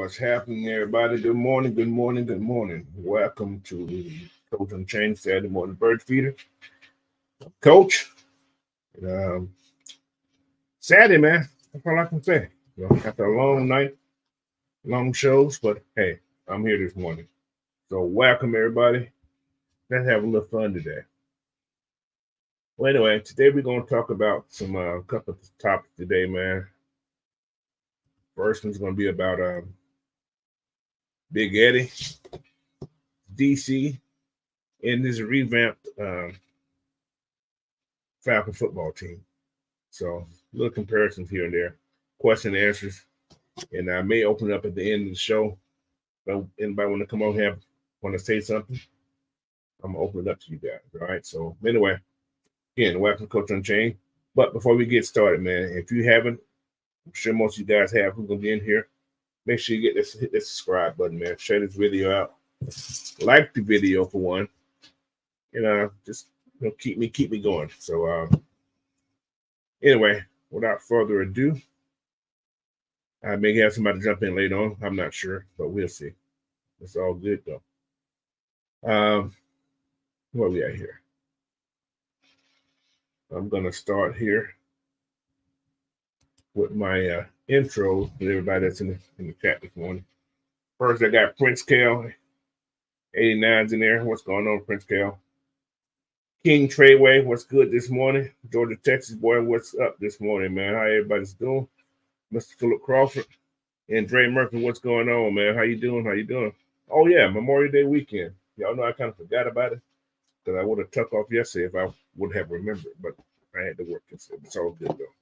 What's happening, everybody? Good morning, good morning, good morning. Welcome to the Coach and Change Saturday Morning Bird Feeder. Coach, um, Saturday, man. That's all I can say. After a long night, long shows, but hey, I'm here this morning. So welcome, everybody. Let's have a little fun today. Well, anyway, today we're going to talk about some couple of topics today, man. First one's going to be about Big Eddie, DC, and this revamped Falcon football team. So little comparisons here and there, question and answers, and I may open up at the end of the show. But anybody want to come over here, want to say something, I'm gonna open it up to you guys. All right. So anyway, again, welcome to Coach Unchained. But before we get started, man, if you haven't, I'm sure most of you guys have who's gonna be in here. Make sure you hit this subscribe button, man. Share this video out. Like the video for one. Just keep me going. So anyway, without further ado, I may have somebody jump in later on. I'm not sure, but we'll see. It's all good though. Where we at here? I'm gonna start here with my intro to everybody that's in the chat this morning. First, I got Prince Cal, 89's in there. What's going on, Prince Cal? King Treyway, what's good this morning? Georgia, Texas boy, what's up this morning, man? How everybody's doing? Mr. Philip Crawford and Dre Murphy, what's going on, man? How you doing? How you doing? Oh yeah, Memorial Day weekend. Y'all know I kind of forgot about it because I would have tucked off yesterday if I would have remembered, but I had to work instead. It's all good though.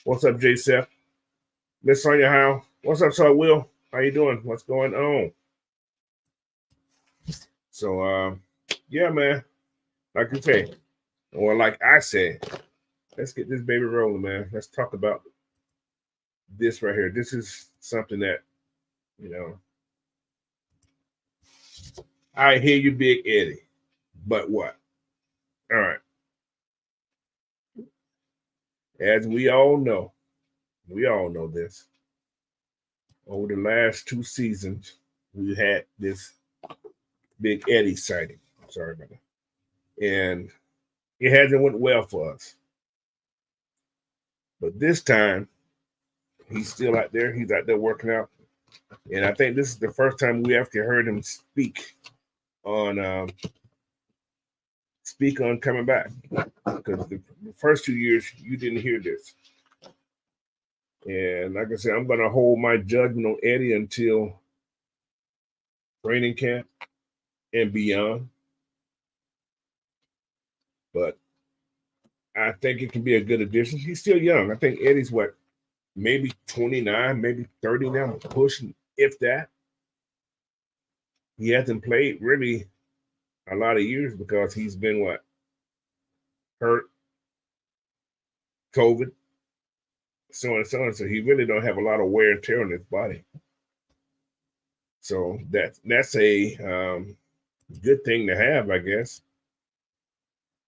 What's up, J. Seth? Miss Sonia Howe. What's up, Sir Will? How you doing? What's going on? So yeah, man. Like you say, or like I said, let's get this baby rolling, man. Let's talk about this right here. This is something that, I hear you, Big Eddie, but what? All right. As we all know this. Over the last 2 seasons, we had this Big Eddie sighting. Sorry about that. And it hasn't went well for us. But this time, he's still out there. He's out there working out. And I think this is the first time we actually heard him speak on coming back. Because the first 2 years, you didn't hear this. And like I said, I'm going to hold my judgment on Eddie until training camp and beyond. But I think it can be a good addition. He's still young. I think Eddie's maybe 29, maybe 30 now, pushing, if that. He hasn't played really a lot of years because he's been hurt, COVID, so on and so on. So he really don't have a lot of wear and tear on his body. So that's a good thing to have, I guess.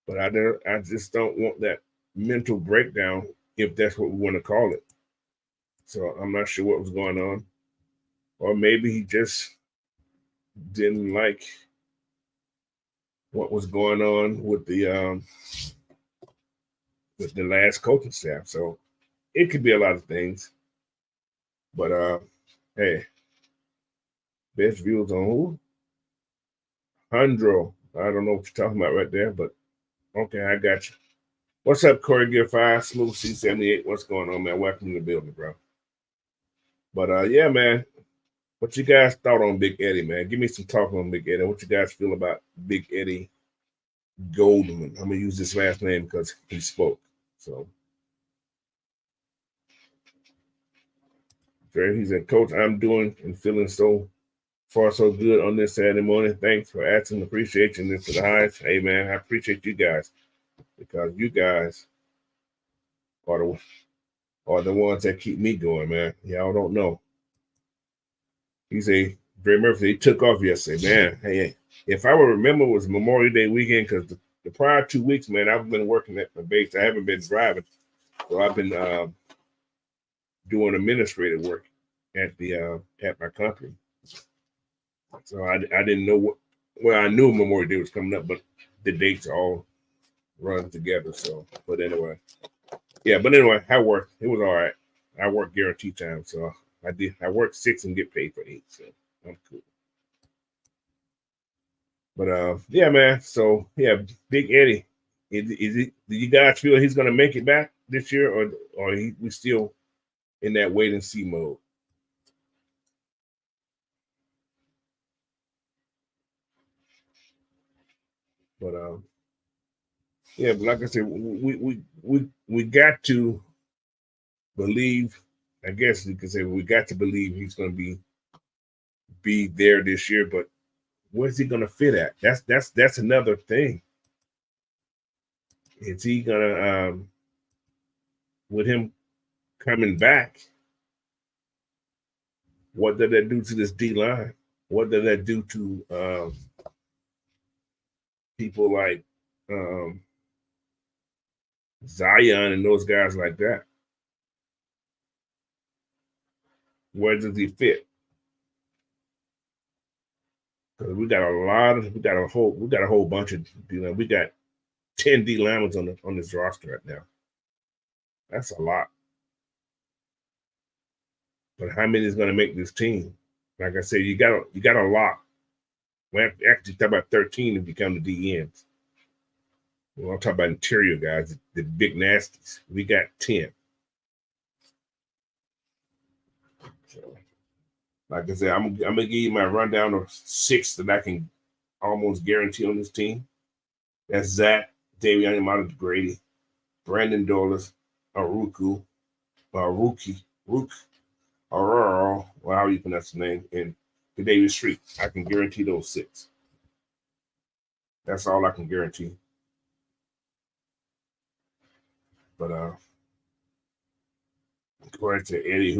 But I just don't want that mental breakdown, if that's what we want to call it. So I'm not sure what was going on. Or maybe he just didn't like what was going on with the last coaching staff. So it could be a lot of things. But hey, best views on who? Hundro. I don't know what you're talking about right there, but okay, I got you. What's up, Corey Gear 5, Smooth C78? What's going on, man? Welcome to the building, bro. But yeah, man. What you guys thought on Big Eddie, man? Give me some talk on Big Eddie. What you guys feel about Big Eddie Goldman? I'm gonna use this last name because he spoke. So he's a coach. I'm doing and feeling so far so good on this Saturday morning. Thanks for asking. Appreciate you to the highest. Hey man, I appreciate you guys because you guys are the ones that keep me going, man. Y'all don't know. He's a Dre Murphy. He took off yesterday, man. Hey, if I would remember, it was Memorial Day weekend because the prior 2 weeks, man, I've been working at the base. I haven't been driving, so I've been doing administrative work. at my company. So I didn't know what. Well, I knew Memorial Day was coming up, but the dates all run together. So, but anyway, yeah. But anyway, I worked. It was all right. I worked guaranteed time, so I did. I worked 6 and get paid for 8, so I'm cool. But yeah, man. So yeah, Big Eddie. Is it? Do you guys feel he's gonna make it back this year, or we still in that wait and see mode? But yeah, but like I said, we got to believe. I guess you could say we got to believe he's going to be there this year. But where's he going to fit at? That's another thing. Is he gonna with him coming back? What did that do to this D line? What did that do to people like um, Zion and those guys like that? Where does he fit? Because we got a whole bunch of D line. We got 10 D linemen on this roster right now. That's a lot. But how many is going to make this team? Like I said, you got a lot. We have to actually talk about 13 if you come to DNs. Well, I'm talking about interior guys, the big nasties. We got 10. So, like I said, I'm gonna give you my rundown of 6 that I can almost guarantee on this team. That's Zach, Davion Amata Grady, Brandon Dollars, Aruku, Rook, Aurora, well, how you pronounce the name, and David Street. I can guarantee those 6. That's all I can guarantee. But according to Eddie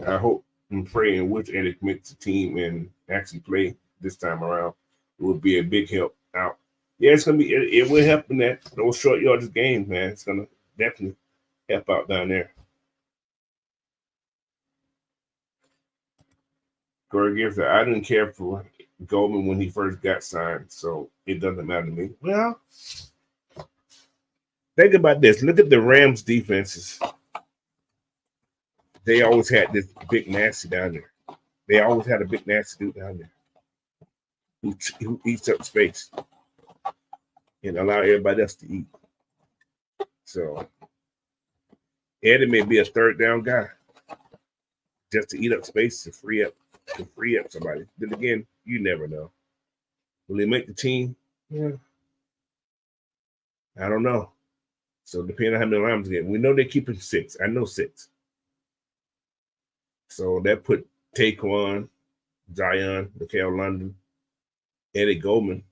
I hope and pray and wish Eddie commits the team and actually play this time around. It would be a big help out. Yeah, it's gonna be. It will help in those short yardage games, man. It's gonna definitely help out down there. Corey Gibbs said, I didn't care for Goldman when he first got signed, so it doesn't matter to me. Well, think about this. Look at the Rams defenses. They always had this big nasty down there. They always had a big nasty dude down there who eats up space and allow everybody else to eat. So Eddie may be a third down guy just to eat up space to free up somebody. Then again, you never know. Will he make the team? Yeah. I don't know. So depending on how many linemen get, we know they're keeping 6. I know 6. So that put Taquan, Zion, Mikael London, Eddie Goldman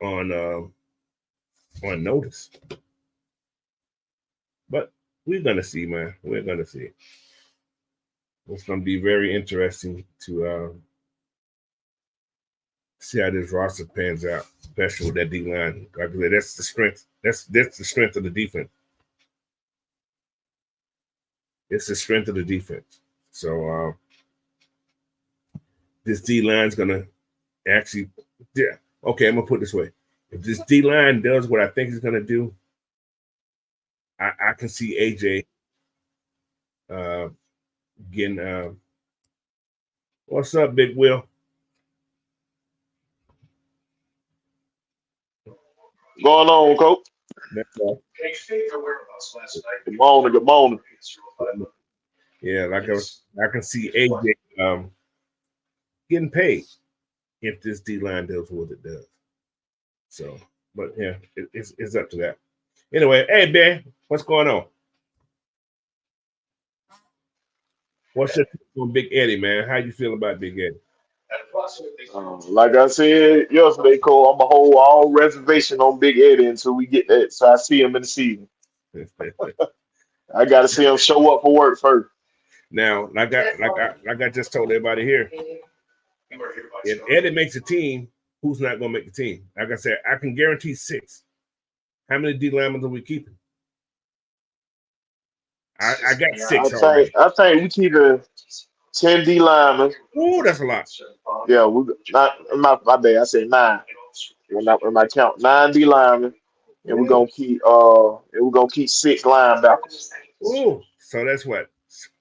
on notice. But we're gonna see, man. We're gonna see. It's gonna be very interesting to see how this roster pans out, especially with that D line. Like I said, that's the strength. That's the strength of the defense. It's the strength of the defense. So this D line's gonna actually, yeah. Okay, I'm gonna put it this way: if this D line does what I think it's gonna do, I can see AJ getting. What's up, Big Will? Going on, Coach? Good morning, good morning. Yeah, I can see AJ getting paid if this D line does what it does. So, but yeah, it's up to that. Anyway, hey Ben, what's going on? What's your take on Big Eddie, man? How you feel about Big Eddie? Like I said yesterday, Cole, I'm going to hold all reservation on Big Eddie until we get that. So I see him in the season. I got to see him show up for work first. Now, like I just told everybody here, if Eddie makes a team, who's not going to make the team? Like I said, I can guarantee 6. How many D linemen are we keeping? I got I 6 think already. I think we keep it 10 D linemen. Ooh, that's a lot. Yeah, we not my bad. I said 9. When I count 9 D linemen, and we're Ooh, gonna keep 6 linebackers. ooh. So that's what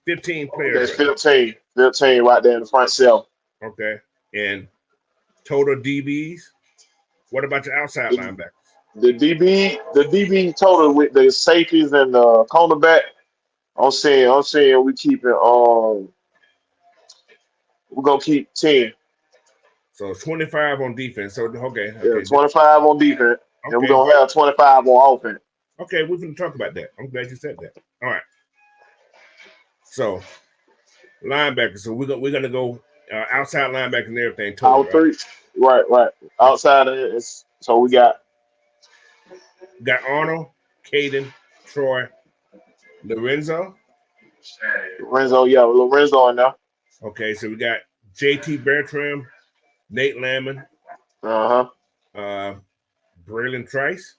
15 players That's right there. 15. 15 right there in the front cell. Okay, and total DBs. What about your outside The, linebackers? the DB total with the safeties and the cornerback. I'm saying we keep it. We're gonna keep 10. So 25 on defense. So okay, Yeah, okay, 25 on defense, and we're okay, gonna have 25 on offense. okay. We're gonna talk about that. I'm glad you said that. All right. So linebackers. So we're gonna go outside linebacker and everything total, Our right? three, right. Outside of it, so we So got got Arnold, Caden, Troy, Lorenzo. Lorenzo. Yeah, Lorenzo in there. Okay, so we got JT Bertram, Nate Lamon, Uh huh. uh, Braylon Trice.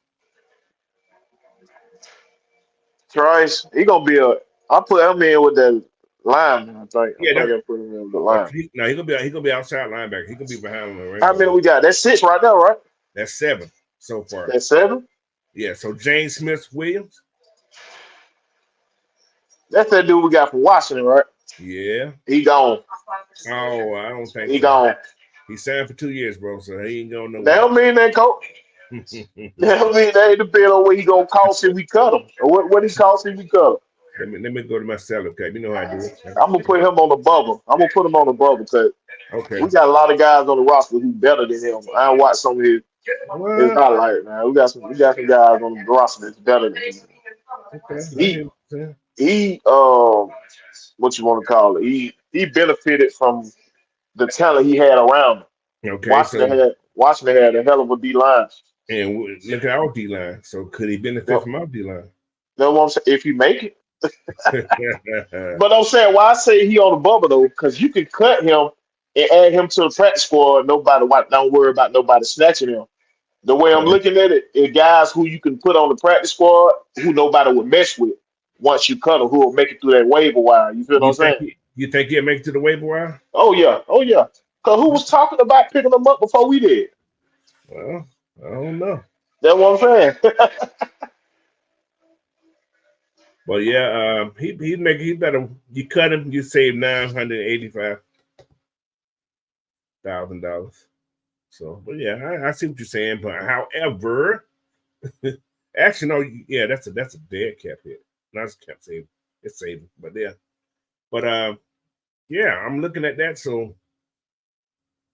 Trice, he gonna be a. I put him in with the line. I Yeah, think I put him in with the no, line. he gonna be outside linebacker. He gonna be behind How Lorenzo. many we got? That's 6 right there, right? That's 7 so far. That's 7. Yeah, so James Smith Williams. That's that dude we got from Washington, right? Yeah. He gone. Oh, I don't think He so. gone. He signed for 2 years, bro. So he ain't going That nowhere. don't mean that, coach. That don't mean that ain't depend on what he gonna cost if we cut him, or what he cost if we cut him. let me go to my salary cap. You know how I do it. I'm gonna put him on the bubble. I'm gonna put him on the bubble because we Okay. got a lot of guys on the roster who better than him. I watched some of his What? highlights, man. We got some guys on the roster that's better than him. Okay. I hear He what you're saying. he what you want to call it? He benefited from the talent he had around him. Okay. So Washington had a hell of a D line. and look at our D line. So could he benefit Yep. from our D line? Know what I'm saying? If you make it. But I'm saying why I say he on the bubble though, because you can cut him and add him to the practice squad. Don't worry about nobody snatching him. The way I'm looking at it, is guys who you can put on the practice squad who nobody would mess with once you cut them, who will make it through that waiver wire. You feel what I'm saying? You think he'll make it to the waiver wire? Oh yeah. Cause who was talking about picking them up before we did? Well, I don't know. That's what I'm saying. But yeah, he better. You cut him, you save $985,000. So, but yeah, I see what you're saying. But however, actually, no, yeah, that's a dead cap hit. Not a cap save. It's saving, but yeah. But yeah, I'm looking at that. So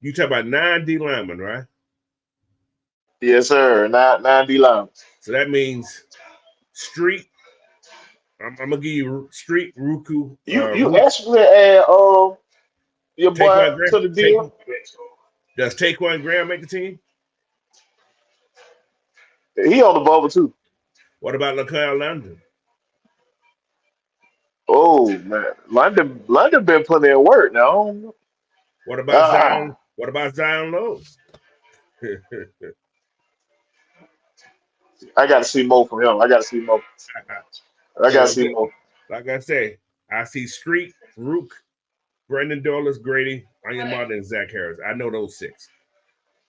you talk about 9 D linemen, right? Yes, sir. Nine D line. So that means Street. I'm gonna give you Street, Ruku, You actually add your boy Taquan Graham. to the deal. Does Taquan Graham make the team? He on the bubble too. What about LaKyle London? Oh man, London been putting in work now. What about Ah, Zion? What about Zion Lowe? I got to see more from him. I got to see more. I got to So, see more. like I say, I see Street, Rook, Brendan Douglas, Grady, Onion Martin, and Zach Harris. I know those 6.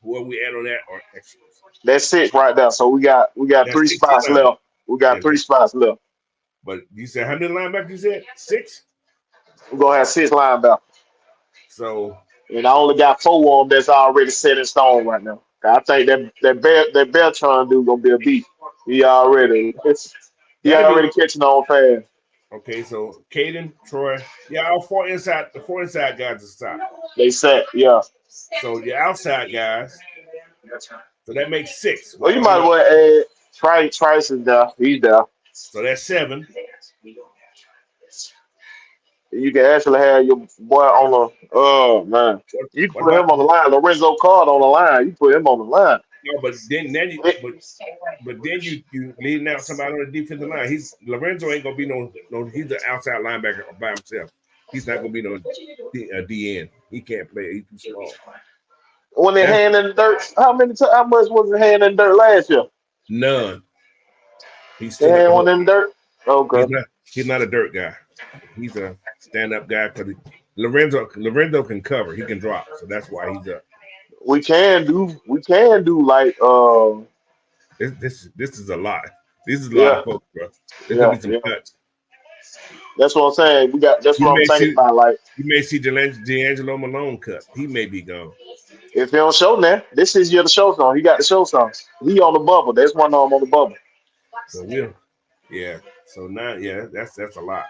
Whoever we add on that are extras. That's it right there. So we got That's 3 16 spots linemen. left. We got Yeah, 3 spots left. but you said how many linebackers you said? 6? We're gonna have 6 linebackers. So And I only got 4 on that's already set in stone right now. I think that Beltron dude gonna be a beast. He already that'll be catching on fast. okay. So Caden, Troy, yeah, all the 4 inside guys are stopped. They set, yeah. So your outside guys, so that makes 6 with Well, you might as Arnold. well add Trice is there. He's there. So that's 7. You can actually have your boy on the. Oh man, you can What put about him on the line. Lorenzo Card on the line. You put him on the line. no? But then you It- then you leaving out somebody on the defensive line. Lorenzo ain't gonna be no. He's an outside linebacker by himself. He's not gonna be no DN. He can't play. He's too small. when they That's hand in the dirt, how much was the hand in the dirt last year? none. He's They still at had the one hook. in the dirt. He's Okay. not. He's not a dirt guy. He's a stand-up guy because Lorenzo can cover. He can drop, so that's why he's up. We can do like This is a lot. This is a lot yeah, of folks, bro. There's gonna yeah, be some yeah. cuts. That's what I'm saying. That's You what I'm may thinking see about. Like you may see D'Angelo Malone cut. He may be gone. if he don't show now, this is year the show song. He got the show song. He on the bubble. That's one of them on the bubble. So yeah. So now, yeah, that's a lot.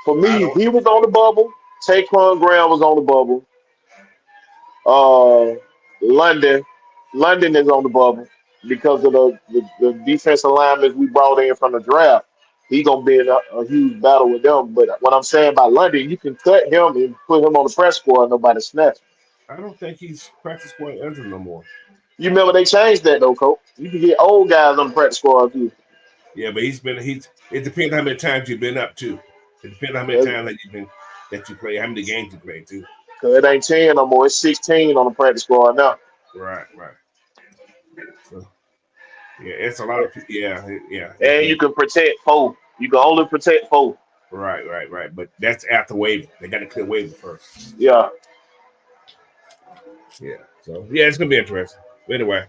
For I me, don't. he was on the bubble. Taquan Graham was on the bubble. Uh, London, London is on the bubble because of the defensive linemen we brought in from the draft. He gonna be in a huge battle with them. But what I'm saying about London, you can cut him and put him on the press squad and nobody snatch. I don't think he's practice squad eligible no more. You remember they changed that though, coach. You can get old guys on the practice squad too. Yeah, but he's. It depends how many times you've been up to. It depends how many Cause times that you play, how many games you play too. it ain't 10 no more. It's 16 on the practice squad now. Right. So yeah, it's a lot of people. Yeah. And you can protect four. You can only protect four. Right. But that's after waiver. They got to clear waiver first. Yeah. Yeah. So yeah, it's gonna be interesting. But anyway,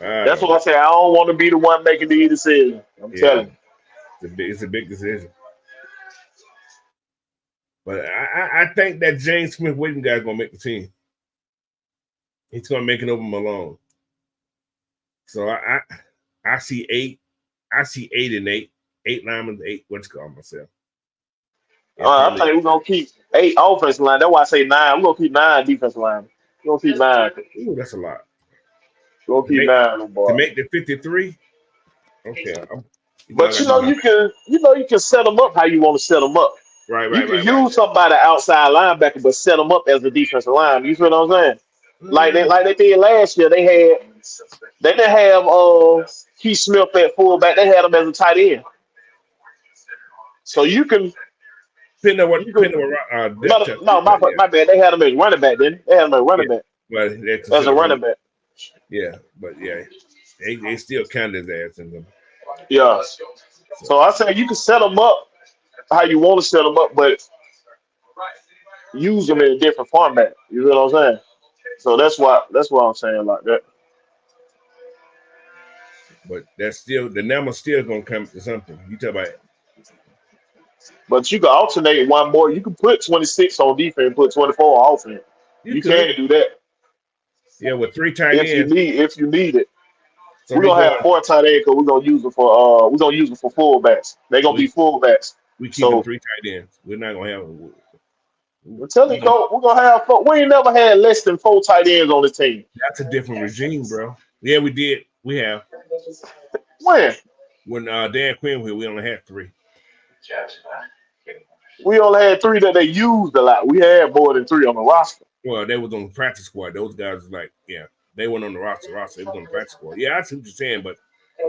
That's what I say. I don't want to be the one making the decision. I'm yeah, telling you. it's a big decision. But I think that James Smith Williams guy is gonna make the team. He's gonna make it over Malone. So I see eight. I see 8 and 8. 8 linemen, 8. What's called myself? I think we're gonna keep 8 offensive line. That's why I say 9. We're gonna keep 9 defensive line. We're gonna keep 9. Ooh, that's a lot. We're gonna To keep make 9 on to board. make the 53. Okay, But you can set them up how you want to set them up. You can right. use somebody outside linebacker, but set them up as a defensive line. You feel what I'm saying? Like they did last year. They didn't have Keith Smith at fullback. They had him as a tight end. So you can Depending on what depth test no, like, my bad. They had him as running back, didn't they? They had him as running back Well, they as consider a running back. Yeah, but yeah, they still count his ass in them. Yeah. So I say you can set them up how you want to set them up, but use them in a different format. You know what I'm saying? So that's why I'm saying like that. But that's still the number's still gonna come to something. You talk about But you can alternate one more. You can put 26 on defense and put 24 on offense. you You could, can do that with 3 tight ends. if you need it. So We're they gonna have going. 4 tight ends because we're gonna use them for fullbacks. They're gonna be fullbacks. We keeping So 3 tight ends. We're not gonna have. I'm telling you, Coach, we're gonna have 4. We ain't never had less than 4 tight ends on the team. That's a different regime, bro. Yeah, we did. We have. When Dan Quinn was here, we only had 3. We only had 3 that they used a lot. We had more than 3 on the roster. Well, they was on the practice squad. Those guys was like, yeah, they weren't on the roster. They was on the practice squad. Yeah, I see what you're saying, but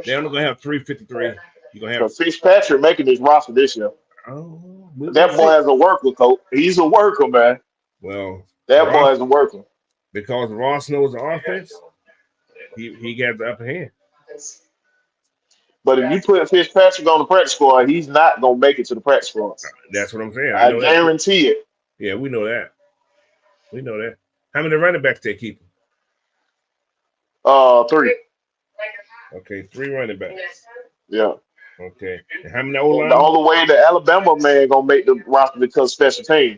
they're only gonna have 353. You're gonna have Fitzpatrick making his roster this year. That boy has a worker, Coach. He's a worker, man. Well, that boy is a worker. Because Ross knows the offense, he got the upper hand. But if you put Fitzpatrick on the practice squad, he's not gonna make it to the practice squad. That's what I'm saying. I guarantee it. Yeah, we know that. We know that. How many running backs they keep? 3. Okay, 3 running backs. Yeah. Okay. And how many O-line? The only way the Alabama man gonna make the roster because special team.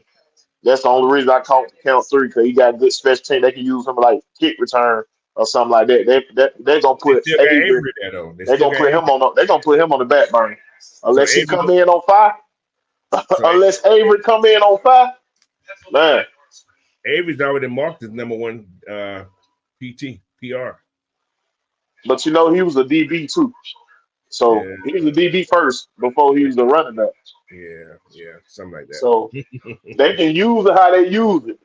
That's the only reason I count 3 because he got a good special team. They can use him like kick return or something like that. They're gonna put Avery. They're gonna put him on. They're gonna put him on the back burner unless he come in on 5. Unless Avery come in on 5, man. Avery's already marked as number 1 PR. But he was a DB too. So he was a DB first before he was a running back. Yeah, something like that. So they can use it how they use it,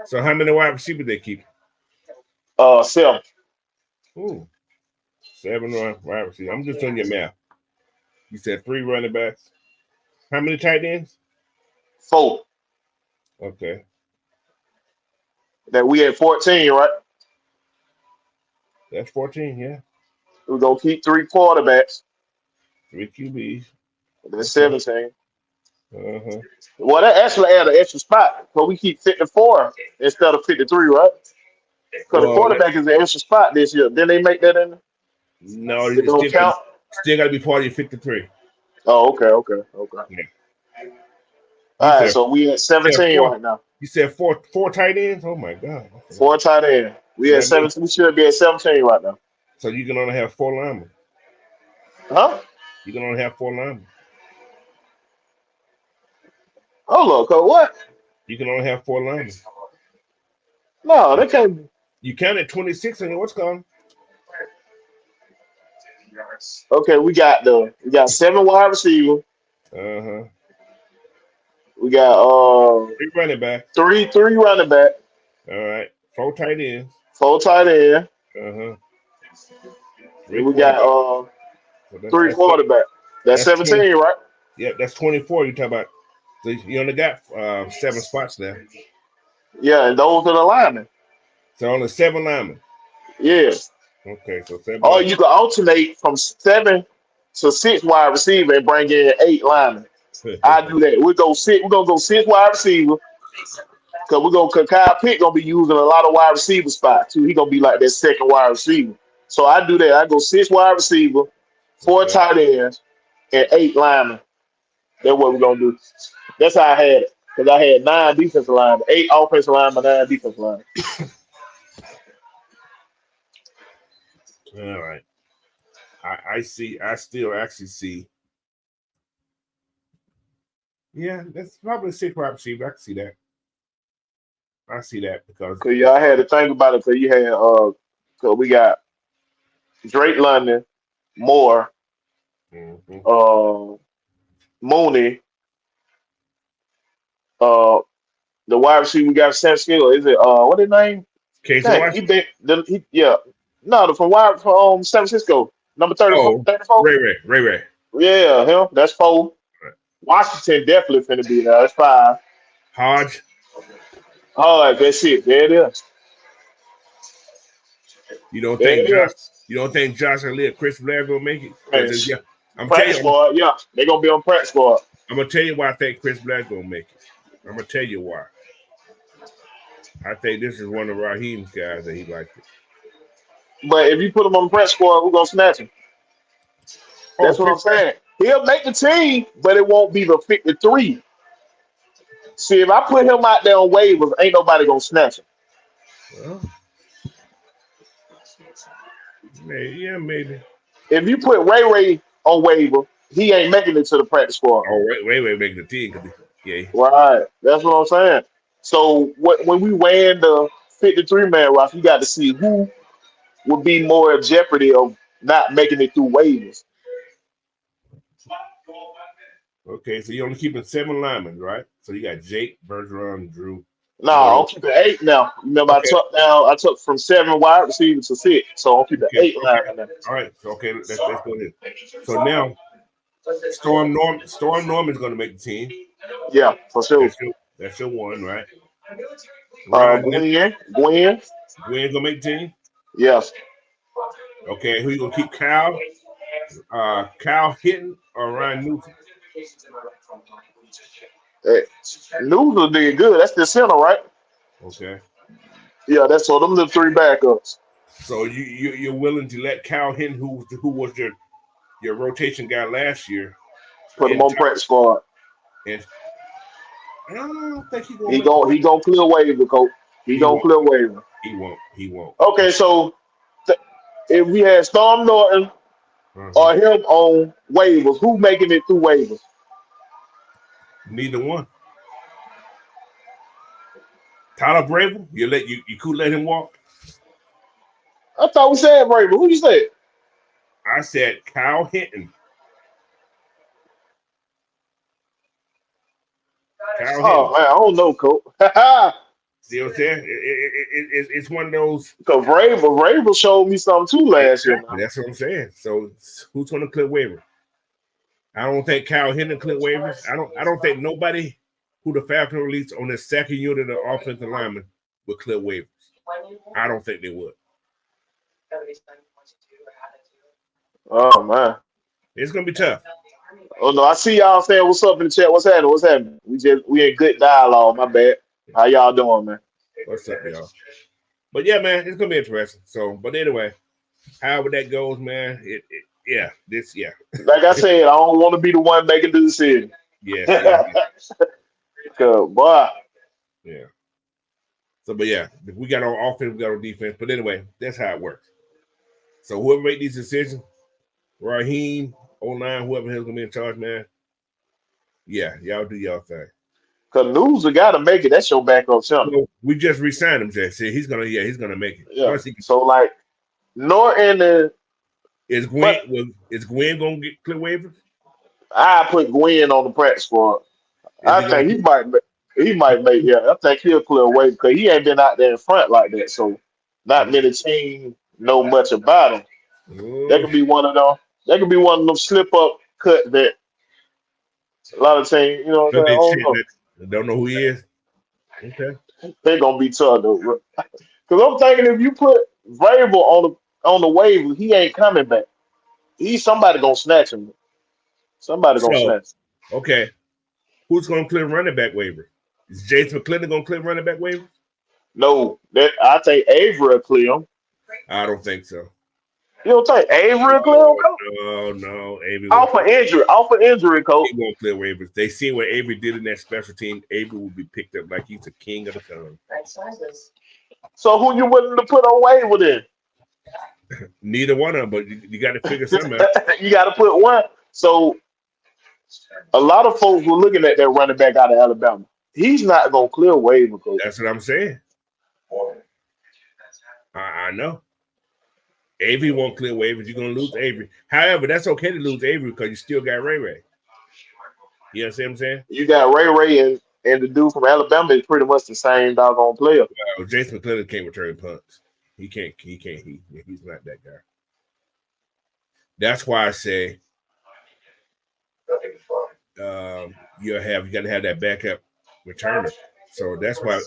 So how many wide receivers they keep? 7. Ooh, 7 wide receivers. I'm just doing your math. You said 3 running backs. How many tight ends? 4. Okay. That we had 14, right? That's 14, yeah. We're gonna keep 3 quarterbacks. 3 QBs. That's 17. Uh-huh. Well, that actually add an extra spot, but we keep 54 instead of 53, right? Because the Well, quarterback is an extra spot this year. Then they make that in? no, It you don't count? still got to be part of your 53. Oh, okay. Yeah. You All right, said so we at you said 17 four. right now. You said four tight ends. Oh my God. Four tight end. So We at that means 17. We should be at 17 right now. so you can only have 4 linemen. Huh? You can only have 4 linemen. Hold on, cause what? You can only have 4 linemen. No, they can't. You counted 26 in what's called. Okay, we got 7 wide receivers. Uh-huh. We got 3 running back. three running back, All right. 4 tight ends. 4 tight end, Uh-huh. and 3 we got quarterbacks. So 3 quarterback. That's that's 20. 17, right? Yeah, that's 24 you talk about. So you only got 7 spots now. Yeah, and those are the linemen. So only 7 linemen. Yeah. Okay, so 7 Or linemen. you can alternate from 7 to 6 wide receiver and bring in 8 linemen. I do that. We're gonna go 6 wide receiver because cause Kyle Pitt gonna be using a lot of wide receiver spots too. He gonna be like that second wide receiver. So I do that. I go 6 wide receiver, 4 Okay. tight ends, and 8 linemen. That's what we're gonna do. That's how I had it. Because I had 9 defensive linemen, 8 offensive linemen, 9 defensive linemen. All right. I see. I still actually see. Yeah, that's probably 6 wide receiver. I can see that. I see that because Cause yeah, I had to think about it. Cause you had cause we got Drake London, Moore, Mhm. uh, Mooney, uh, the wide receiver we got San Skill. Is it what his name? Casey Dang, he Washington. been yeah. No, from San Francisco, number 34, Oh, 34. Ray. Yeah, him. That's 4. Washington definitely finna be there. That's 5. Hodge. All right, that's it. There it is. You don't There think it Josh? is. You don't think Josh and Leah, Chris Blair gonna make it? Man, Because yeah, I'm telling practice you, squad. Yeah, they gonna be on practice squad. I'm gonna tell you why I think Chris Blair gonna make it. I'm gonna tell you why. I think this is one of Raheem's guys that he liked it. But if you put him on the practice squad, who gonna snatch him? Oh, That's what Chris I'm saying. He'll make the team, but it won't be the 53. See, if I put him out there on waivers, ain't nobody gonna snatch him. Blair. Well, maybe. If you put Ray on waiver, he ain't making it to the practice squad. Oh, wait, making the team. Yeah. Right. That's what I'm saying. So when we ran the 53-man roster, you got to see who would be more in jeopardy of not making it through waivers. Okay, so you're only keeping 7 linemen, right? So you got Jake, Bergeron, Drew. No, I'm keeping 8 now. Remember, Okay, I took from 7 wide receivers to 6, so I'm keeping okay. 8 linemen now. All right. So okay, let's go ahead. So now Storm Norman's gonna make the team. Yeah, for sure. That's your one, right? Ryan Gwen, Gwen gonna make the team. yes. Okay, who you gonna keep? Kyle Hinton or Ryan Neilson? Hey, Noodle did good. That's the center, right? Okay. Yeah, that's so them the 3 backups. So you're willing to let Kyle Hinton, who was your rotation guy last year, Put him and on practice squad. and I don't think he's gonna He make the gon' practice. he gonna clear waiver, coach. He He gonna won't. clear waiver. He won't. Okay, so if we had Storm Norton Uh-huh. or him on waivers, who making it through waivers? Neither one. Tyler Bravel, you could let him walk. I thought we said Braver. Who you said? I said Kyle Hinton. Kyle Oh Hinton. man, I don't know, coach. See what I'm saying? It's one of those. Because Braver showed me something too last year. Exactly. That's what I'm saying. So who's going to clip waiver? I don't think Kyle Hinton clip waivers. I don't think nobody who the Falcons released on the second unit of offensive lineman would clip waivers. I don't think they would. Oh man, It's going to be tough. Oh no, I see y'all saying what's up in the chat. What's happening? What's happening? We in good dialogue. My bad. How y'all doing, man? What's up, y'all? But yeah, man, it's gonna be interesting. So, but anyway, however that goes, man, yeah. Like I said, I don't want to be the one making the decision. Yeah. Cause boy. Yeah. So, but yeah, we got our offense, we got our defense. But anyway, that's how it works. So whoever make these decisions, Raheem, O-line, whoever is gonna be in charge, man. Yeah, y'all do y'all thing. Cause News got to make it. That's your backup center. So we just re-signed him, Jay. See, he's gonna make it. Yeah. So like, Norton is Gwen gonna get clear waivers? I put Gwen on the practice squad. I think he might make. Yeah, I think he'll clear away because he ain't been out there in front like that. So not many teams know much about him. That could be one of them. That could be one of them slip up cut that a lot of teams, you know what I'm saying? Don't know who he is. Okay. They're gonna be tough though. Because I'm thinking if you put Vrabel on the waiver, he ain't coming back. Somebody gonna snatch him. Somebody gonna snatch him. Okay. Who's gonna clear running back waiver? Is Jason McClendon gonna clear running back waiver? No, I think Avery will clear him. I don't think so. You don't think Avery will clear him, Coach? No, Avery. Off of injury, Coach. He won't clear waivers. They see what Avery did in that special team. Avery will be picked up like he's the king of the tongue. So who you willing to put on waiver then? Neither one of them, but you got to figure something out. You got to put one. So a lot of folks were looking at that running back out of Alabama. He's not gonna clear waiver, Coach. That's what I'm saying. I know. Avery won't clear waivers. You're going to lose Avery. However, that's okay to lose Avery because you still got Ray. You understand what I'm saying? You got Ray and the dude from Alabama is pretty much the same doggone player. Well, Jason McClendon can't return punts. He's not that guy. That's why I say you got to have that backup returner. So that's why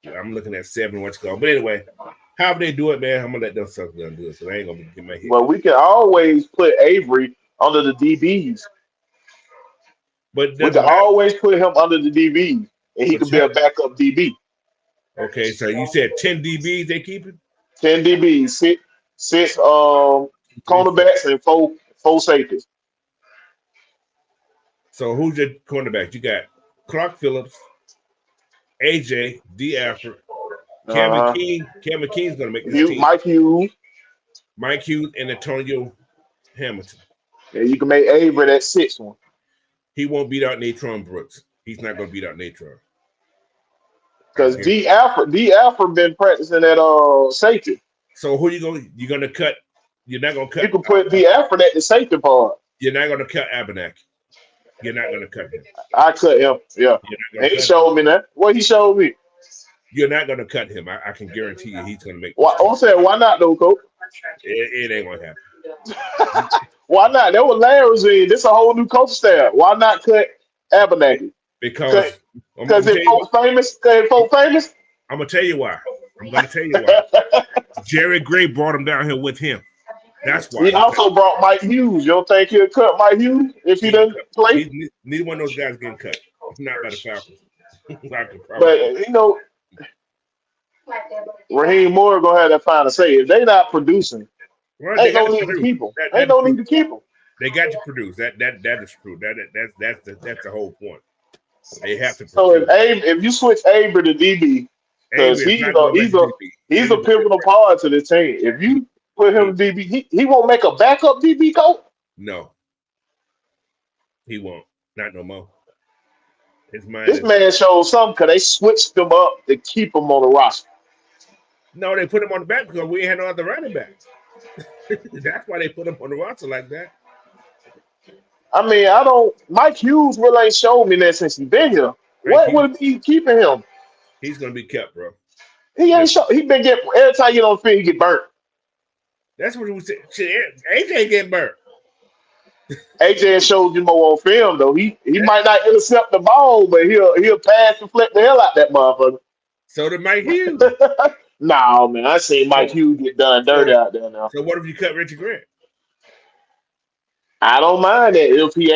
I'm looking at 7 what's called. But anyway, however they do it, man, I'm gonna let them suckers do it. So I ain't gonna get my head. Well, we can always put Avery under the DBs. But we can always put him under the DBs, and he could be a backup DB. Okay, so you said 10 DBs they keeping? 10 DBs, six cornerbacks and four safeties. So who's your cornerback? You got Clark Phillips, AJ, D. Alford, Cam McKean. Cam McKean's gonna make this team. Mike Hughes, and Antonio Hamilton. Yeah, you can make Avery that 6th one. He won't beat out Natron Brooks. He's not gonna beat out Natron. Because D. Alford been practicing at safety. So who you gonna cut? You're not gonna cut. You can put D. Alford at the safety part. You're not gonna cut Abenaki. You're not gonna cut him. I cut him. Yeah. And he showed me that. What he showed me. You're not gonna cut him. I can guarantee you he's gonna make. I'm saying, why not though, Coach? It ain't gonna happen. Why not? That was Larry's in. This is a whole new coaching staff. Why not cut Abenaki? Because if folks famous. I'm gonna tell you why. I'm gonna tell you why. Jerry Gray brought him down here with him. That's why. He also brought Mike Hughes. You don't think he'll cut Mike Hughes if he doesn't play? Neither one of those guys getting cut. Not by the Falcons. But Raheem Moore gonna have that final say. If they not producing, ain't no need to keep them. Ain't no need to keep them. They got to produce. That is true. That's the whole point. They have to produce. So if you switch Avery to DB, because he's a pivotal part to this team. If you put him in DB, he won't make a backup DB coach. No, he won't. Not no more. This man showed something because they switched him up to keep him on the roster. No, they put him on the back because we ain't had no other running backs. That's why they put him on the roster like that. I mean, Mike Hughes really ain't showed me that since he's been here. What would it be keeping him? He's gonna be kept, bro. He ain't show. He been getting every time you get on the field, he get burnt. That's what we said. AJ get burnt. AJ showed you more on film though. He might not intercept the ball, but he'll pass and flip the hell out that motherfucker. So did Mike Hughes. Nah, man, I seen Mike Hughes get done dirty out there now. So what if you cut Richard Grant? I don't mind that if he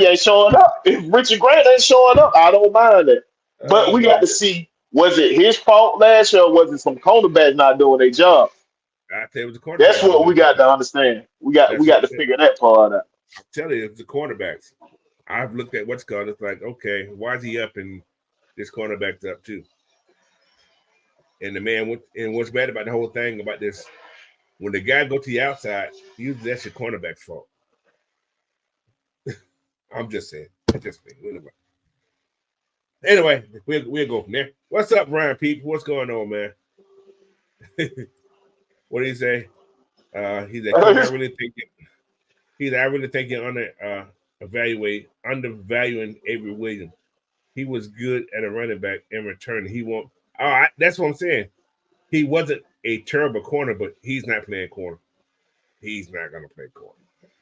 ain't showing up. If Richard Grant ain't showing up, I don't mind that. But we got No, to see, was it his fault last year or was it some cornerbacks not doing their job? I tell you, it was the That's cornerback what doing we it. got to understand. We That's got what to figure that part out. I'm telling you, it's the cornerbacks. I've looked at what's called. It's like, okay, why is he up and this cornerback's up too? And the man went, and what's bad about the whole thing about this, when the guy go to the outside, usually that's your cornerback's fault. I'm just saying. Just me. Anyway, we'll go from there. What's up, Ryan People? What's going on, man? What did he say? He's like, Coach, I really think you're undervaluing Avery Williams. He was good at a running back in return. He won't. That's what I'm saying. He wasn't a terrible corner, but he's not playing corner. He's not gonna play corner.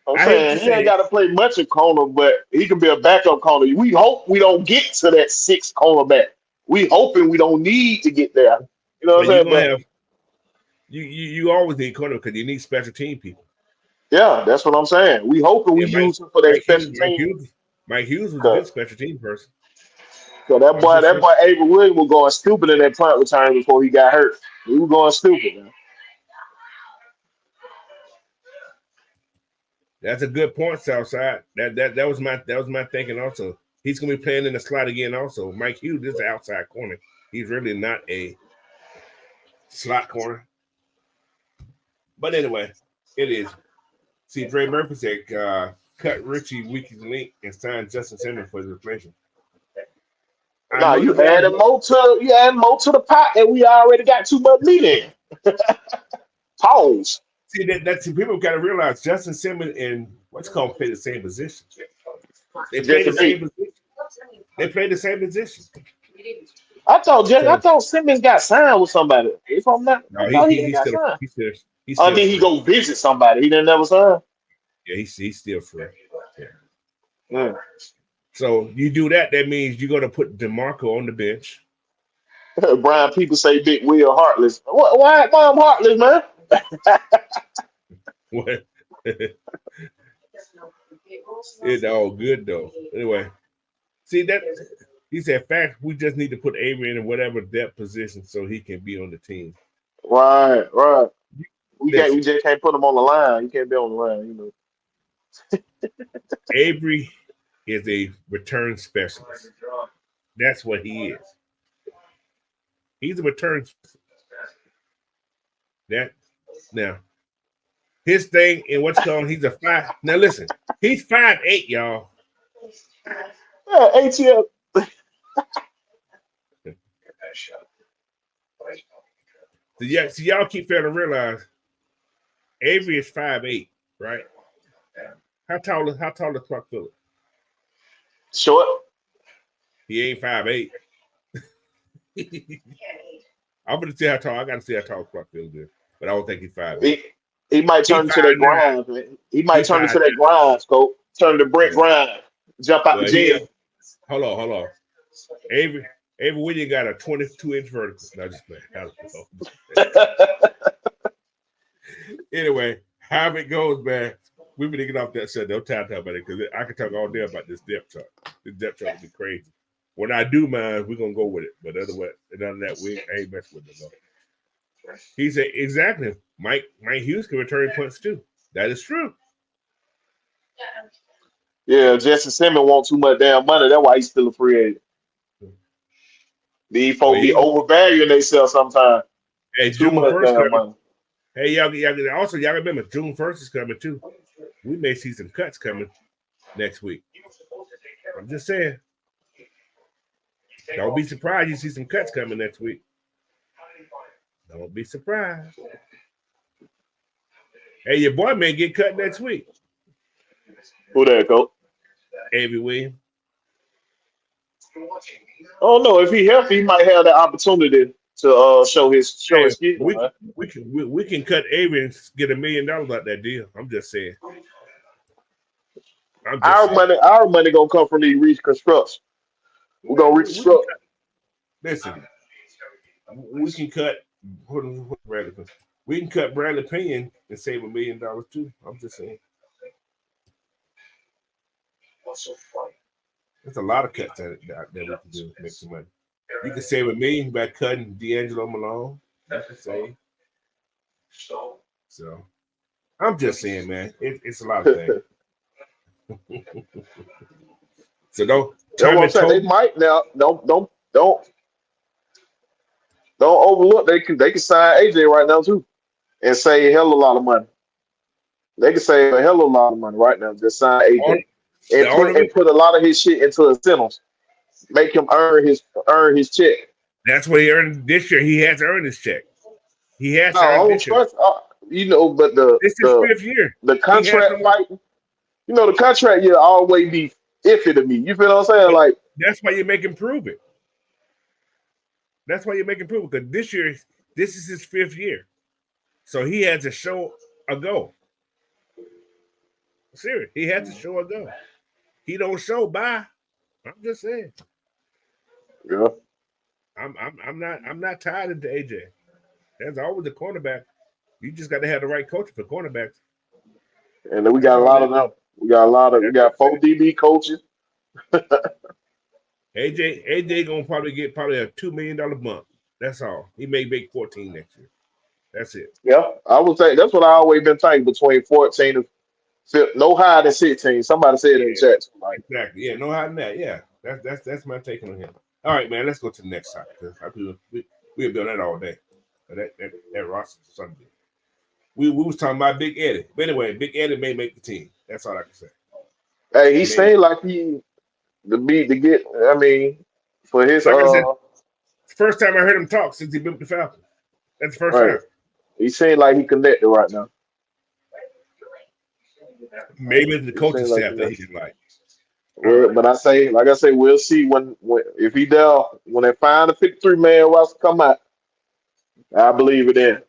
I'm I hate to saying he ain't say got to play much of corner, but he can be a backup corner. We hope we don't get to that six cornerback. We hoping we don't need to get there. You know what but I'm you're saying? gonna But have you always need corner because you need special team people. yeah, that's what I'm saying. We hoping we And use him for that special team. Mike Hughes was a good special team person. So that I'm boy, just that saying. boy Avery Williams was going stupid in that punt return before he got hurt. He was going stupid, man. That's a good point, Southside. That was my thinking also. He's gonna be playing in the slot again also. Mike Hughes is an outside corner. He's really not a slot corner. But anyway, it is. See, Dre Murphy said, cut Richie Week's link and sign Justin Simmons for his replacement. I Nah, know you guys. you add more to the pot that we already got too much meat in. Pause. See that's people got to realize Justin Simmons and what's called play the same position. They play Just the a same bit. position. They play the same position. I So thought Simmons got signed with somebody. If I'm not, I no, thought he got signed. he's Oh, still then he free. go visit somebody. He didn't never sign. Yeah, he's still free. Yeah. Mm. So you do that. That means you're gonna put DeMarco on the bench. Brian, people say Big Will heartless. Why I'm heartless, man? What? It's all good though. Anyway, see that he said, "Fact, we just need to put Avery in whatever depth position so he can be on the team." Right, right. We Listen, just can't put him on the line. You can't be on the line, you know. Avery is a return specialist. That's what he is. He's a return specialist. That now his thing and what's called he's a five. Now listen, he's 5'8", y'all. Yeah, ATL. So y'all keep failing to realize Avery is 5'8", right? How tall is Clark Phillips? Short. He ain't 5'8". I'm gonna see how tall. I gotta see how tall Clark Phillips is, but I don't think he's 5'8". He might He's turn into that 5'9". grind, man. He might He's turn into 5'9". that grind, Scope. Turn to Brent Grind. Jump out the Well, he gym. is. Hold on. Avery Williams got a 22-inch vertical. No, just playing. Anyway, how it goes, man. We've been getting off that set. No time to talk about it because I can talk all day about this depth chart. This depth chart will be crazy. When I do mine, we're gonna go with it. But other than that, I ain't messing with it though. He said exactly. Mike Hughes can return punts too. That is true. Yeah, Justin Simmons want too much damn money. That's why he's still a free agent. These folks be overvaluing themselves sometimes. Hey, Too June much 1st damn coming. money. Hey, y'all remember June 1st is coming too. We may see some cuts coming next week. I'm just saying. Don't be surprised you see some cuts coming next week. Don't be surprised. Hey, your boy may get cut next week. Who that, Coach? Avery Williams. Oh no, if he healthy, he might have the opportunity to show his skill. We can cut Avery and get $1 million out that deal. I'm just saying. Our money gonna come from these reconstructs. We're gonna reconstruct. Listen, we can cut. We can cut Bradley Pinion and save $1 million too. I'm just saying. There's a lot of cuts that we can do to make some money. You can save $1 million by cutting D'Angelo Malone. You can save. So I'm just saying, man, it's a lot of things. So don't turn what I'm saying. They might now. Don't overlook. They can sign AJ right now too, and save a hell of a lot of money. They can save a hell of a lot of money right now. Just sign AJ and put a lot of his shit into incentives. Make him earn his check. That's what he earned this year. He has earned his check. He has earned this year. But this is his 5th year. The contract fighting, the contract year always be iffy to me. You feel what I'm saying? Like that's why you make him prove it. That's why you make him prove it, because this is his 5th year, so he has to show a go. Serious, he has to show a go. He don't show bye. I'm just saying. Yeah. I'm not tied into AJ. There's always a cornerback. You just got to have the right coach for cornerbacks. And then we got a lot of them. We got 4 DB coaches. AJ gonna probably get a $2 million bump. That's all. He may make 14 next year. That's it. Yeah, I would say that's what I always been thinking, between 14 and 15, no higher than 16. Somebody said in the chat. Like, exactly. Yeah, no higher than that. Yeah, that's my take on him. All right, man. Let's go to the next topic, because we've done that all day. That roster is something. We was talking about Big Eddie. But anyway, Big Eddie may make the team. That's all I can say. Hey, he seemed like he to get. I mean, for his like I said, first time I heard him talk since he built the Falcons. That's the first time. He seemed like he connected right now. Maybe the coaching staff that he can like. Well, but like I say, we'll see when if he down when they find the 53-man roster come out. I believe it in.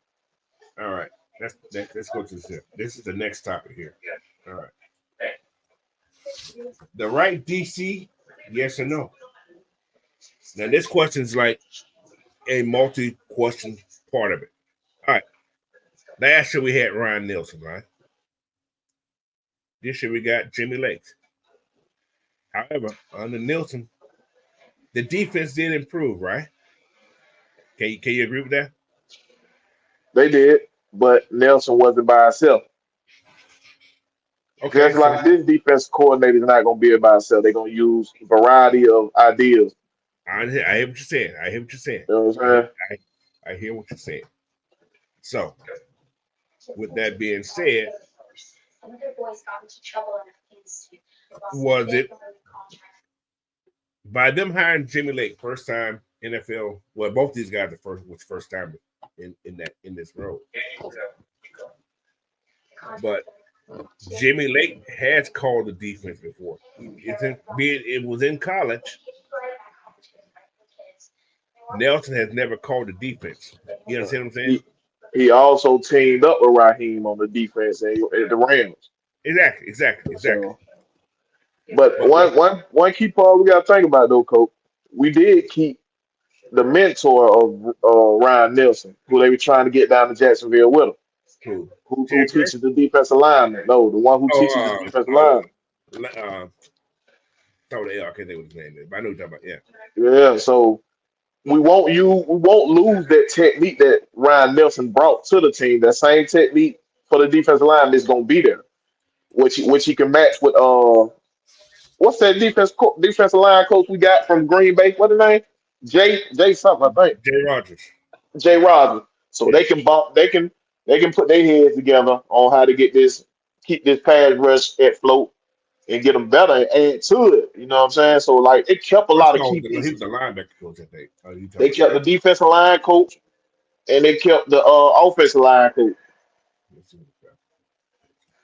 All right, let's go to this. This is the next topic here. All right, the right DC, yes or no? Now this question is like a multi-question part of it. All right, last year we had Ryan Neilson, right? This year we got Jimmy Lakes. However, under Neilson, the defense did improve, right? Can you agree with that? They did, but Nelson wasn't by himself. Okay, just like this defense coordinator is not going to be by himself. They're going to use a variety of ideas. I hear what you're saying. You know what I'm saying? I hear what you're saying. So, with that being said, was it by them hiring Jimmy Lake first time NFL? Well, both these guys was first time in this role, but Jimmy Lake has called the defense before. It was in college. Nelson has never called the defense. You understand what I'm saying? He also teamed up with Raheem on the defense at the Rams. Exactly. So, but one key part we got to think about, though, Coach. We did keep the mentor of Ryan Neilson, who they were trying to get down to Jacksonville with him. Who teaches the defensive lineman? No, the one who teaches the defensive lineman. I can't think what his name is, but I know what you're talking about. Yeah. So we won't lose that technique that Ryan Neilson brought to the team. That same technique for the defensive line is going to be there, which he can match with what's that defensive line coach we got from Green Bay? What's his name? Jay something, I think. Jay Rogers. So they can put their heads together on how to keep this pass rush at float and get them better and add to it. You know what I'm saying? So like it kept a lot of key pieces. He was the linebacker coach, I think. They kept the defensive line coach and they kept the offensive line coach.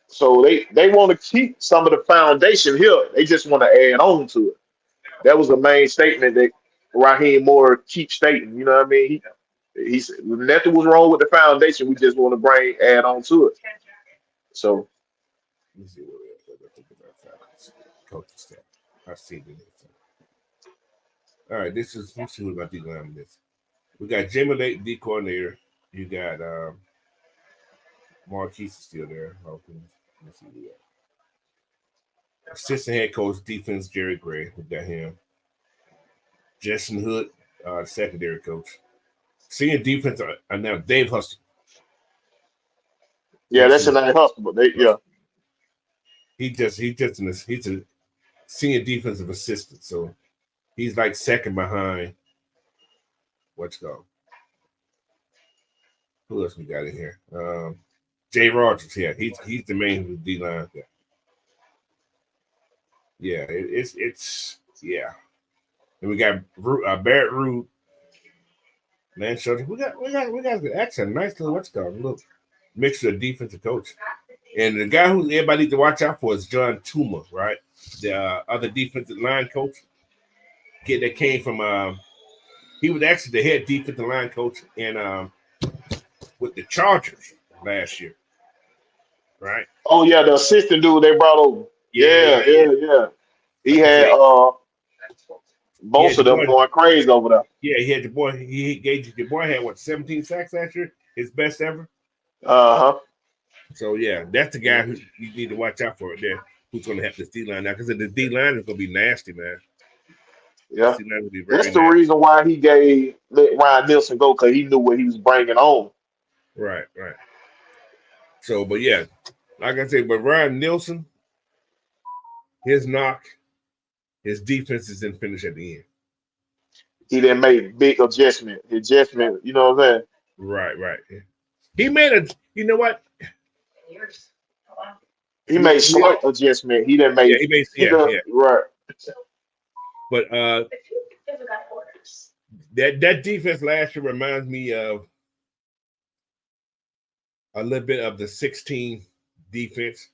So they want to keep some of the foundation here. They just want to add on to it. That was the main statement that Raheem Moore keeps stating. You know what I mean? He said nothing was wrong with the foundation. We just want to add on to it. So let me see what I think about Falcons coaching staff. I see it. All right, let's see what about these on this. We got Jimmy Lake, D coordinator. You got Marquise is still there. Let's see who Assistant head coach, defense, Jerry Gray. We got him. Justin Hood, secondary coach. Senior defense are now Dave Hustle. Yeah, that's a nice hustle, but yeah. He's a senior defensive assistant, so he's like second behind what's called. Who else we got in here? Jay Rogers. Yeah, he's the main D line. Yeah, it's yeah. And we got Barrett Rude, Lance Shelton. We got actually a nice little what's called look mixture of defensive coach. And the guy who everybody needs to watch out for is John Tuma, right? The other defensive line coach. Kid that came from he was actually the head defensive line coach in with the Chargers last year. Right? Oh yeah, the assistant dude they brought over. Yeah. He had both of them going crazy over there. Yeah, he had the boy. The boy had what 17 sacks last year, his best ever. So yeah, that's the guy who you need to watch out for there. Who's going to have this D line now? Because the D line is going to be nasty, man. Yeah, that's the reason why he let Ryan Neilson go, because he knew what he was bringing on. Right. So, but yeah, like I said, but Ryan Neilson, his defenses didn't finish at the end. He didn't make big adjustment, you know what I'm saying? Right. He made you know what? He made slight adjustment. He didn't make. Right. But that defense last year reminds me of a little bit of the 16 defense,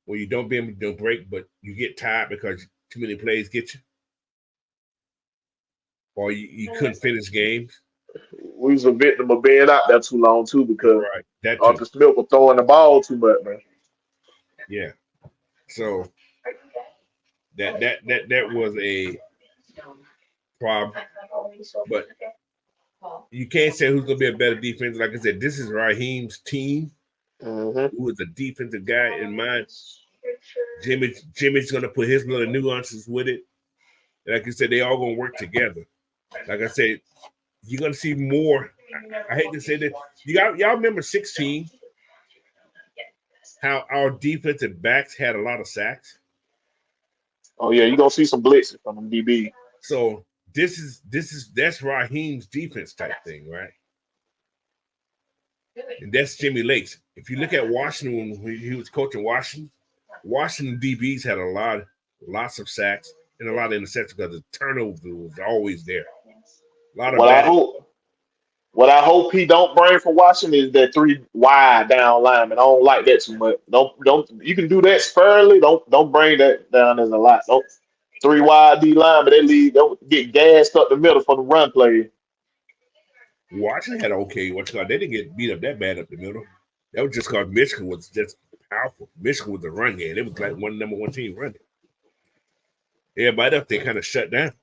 where you don't bend, don't break, but you get tired because too many plays get you, or you couldn't finish games. We was a victim of being out there too long too, because Arthur Smith was throwing the ball too much, man. Yeah. So that was a problem. But you can't say who's gonna be a better defense. Like I said, this is Raheem's team. Who is a defensive guy in mind. Jimmy's gonna put his little nuances with it. Like I said, they all gonna work together. Like I said, you're gonna see more. I hate to say that. Y'all remember 16? How our defensive backs had a lot of sacks. Oh yeah, you're gonna see some blitzes from them DB. So that's Raheem's defense type thing, right? And that's Jimmy Lake's. If you look at Washington when he was coaching Washington DBs had lots of sacks and a lot of interceptions because the turnover was always there. What I hope he don't bring for Washington is that 3 wide down lineman. I don't like that too much. Don't you can do that sparingly. Don't bring that down as a lot. Don't 3 wide D linemen. Don't get gassed up the middle for the run play. Washington had okay. They didn't get beat up that bad up the middle. That was just because Michigan was just powerful. Michigan was a run game. It was like number one team running. Everybody up there kind of shut down.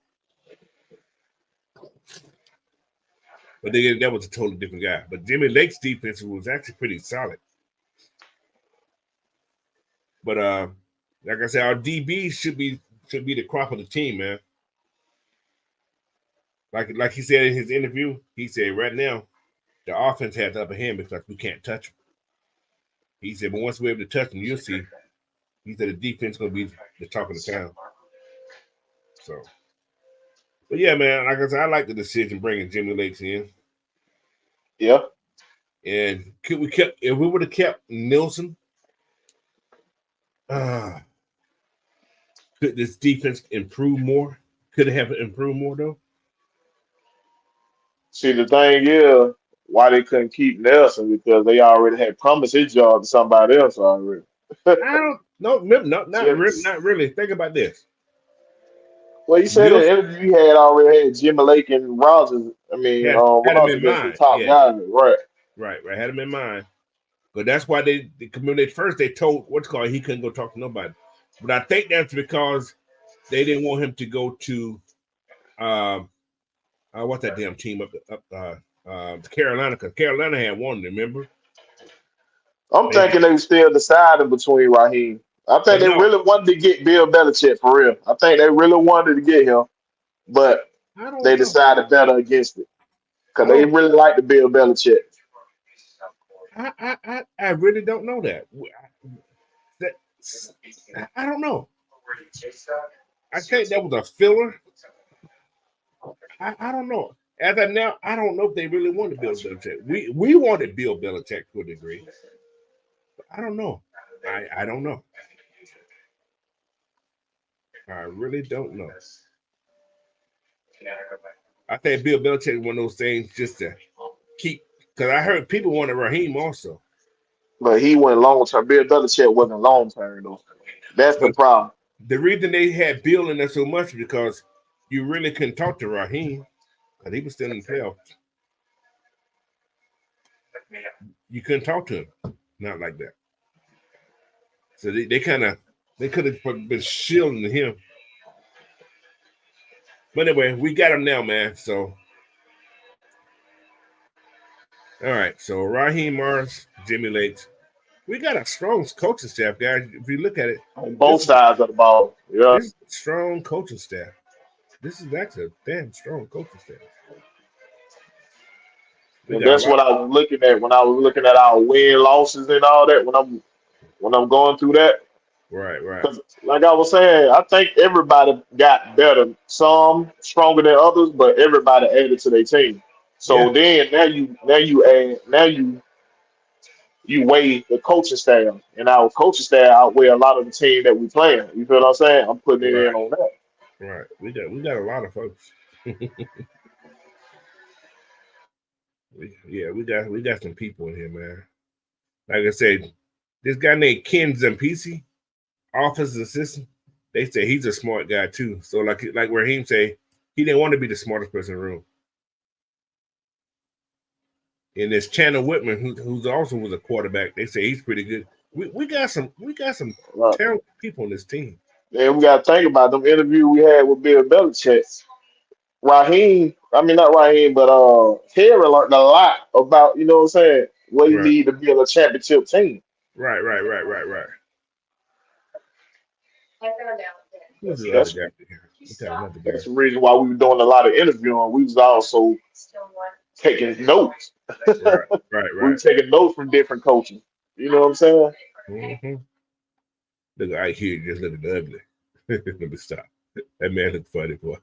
But that was a totally different guy. But Jimmy Lake's defense was actually pretty solid. But like I said, our DBs should be the crop of the team, man. Like he said in his interview, he said right now the offense has the upper hand because we can't touch them. He said, but once we're able to touch them, you'll see. He said the defense is going to be the talk of the town. So, but yeah, man, like I said, I like the decision bringing Jimmy Lakes in. Yeah. And if we would have kept Neilson, could this defense improve more? Could it have improved more though? See, the thing is, why they couldn't keep Nelson, because they already had promised his job to somebody else already. Not really. Think about this. Well, you said in the interview you had already had Jimmy Lake and Rogers. I mean, Rogers is the top guy, right? Right. Had him in mind. But that's why they communicated first. They told he couldn't go talk to nobody. But I think that's because they didn't want him to go to what's that damn team up Carolina, because Carolina had one, remember? I'm thinking they were still deciding between Raheem. I think But they no, really wanted to get Bill Belichick for real. I think they really wanted to get him, but I don't they know. decided better against it I because they don't. really like the Bill Belichick. I really don't know that. That I don't know. I think that was a filler. I don't know. As of now, I don't know if they really wanted Bill Belichick. We wanted Bill Belichick to a degree. But I don't know. I don't know. I really don't know. I think Bill Belichick is one of those things just to keep. Because I heard people wanted Raheem also. But he went long term. Bill Belichick wasn't long term though. That's the But problem. the reason they had Bill in there so much because you really couldn't talk to Raheem because he was still in the playoffs. You couldn't talk to him, not like that. So they kind of they could have been shielding him. But anyway, we got him now, man. So all right. So Raheem Morris, Jimmy Lakes. We got a strong coaching staff, guys. If you look at it, On both sides of the ball. Yeah. this is a strong coaching staff. This is actually a damn strong coaching staff. We And got a that's lot. what I was looking at when I was looking at our win losses and all that when I'm going through that. Right. Because like I was saying, I think everybody got better. Some stronger than others, but everybody added to their team. Yeah, So then now you weigh the coaching staff, and our coaching staff outweigh a lot of the team that we playing. You feel what I'm saying? I'm putting it in right, on that. right. We got a lot of folks. we got some people in here, man. Like I said, this guy named Ken Zampisi, office assistant. They say he's a smart guy too. So like Raheem say, he didn't want to be the smartest person in the room. And there's Chandler Whitman, who's also was a quarterback. They say he's pretty good. We got some Right. talented people on this team. And we got to think about them interview we had with Bill Belichick. I mean not Raheem, but Terry learned a lot about, you know what I'm saying, what he Right, need to build a championship team. right. Who's the other That's guy here? We got another guy. that's the reason why we were doing a lot of interviewing. We was also taking notes. Right, We were right. taking notes from different coaches. You know what I'm saying? Mm-hmm. Look, I hear you just looking ugly. Let me stop. That man look funny, boy.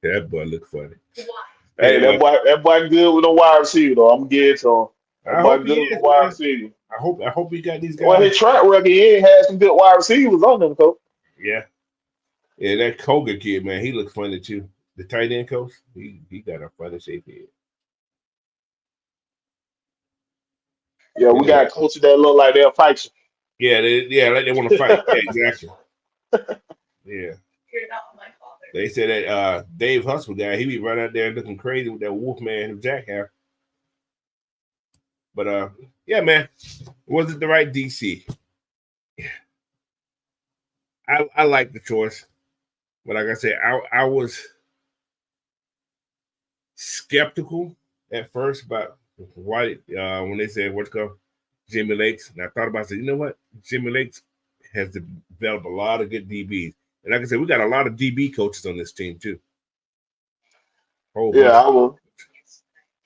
That boy look funny. Hey, Anyway, that boy good with the wide receiver though. I'm gonna give it to him. That I boy hope he good with the is, wide man. receiver. I hope we got these Well, guys. his track record, he ain't had some good wide receivers on them, coach. Yeah. Yeah, that Koga kid, man, he looks funny too. The tight end coach, he got a funny shape head. Yeah, we Anyway, got coaches that look like they'll fight yeah, like they want to fight. Yeah, you. exactly. Yeah. They said that Dave Hustle guy, he be right out there looking crazy with that wolf man who Jack have. But yeah, man, was it the right DC? I like the choice, but like I said, I was skeptical at first about why when they said what's called Jimmy Lakes, and I thought about it, said, you know what, Jimmy Lakes has developed a lot of good DBs, and like I said, we got a lot of DB coaches on this team too. Whole Yeah, bunch of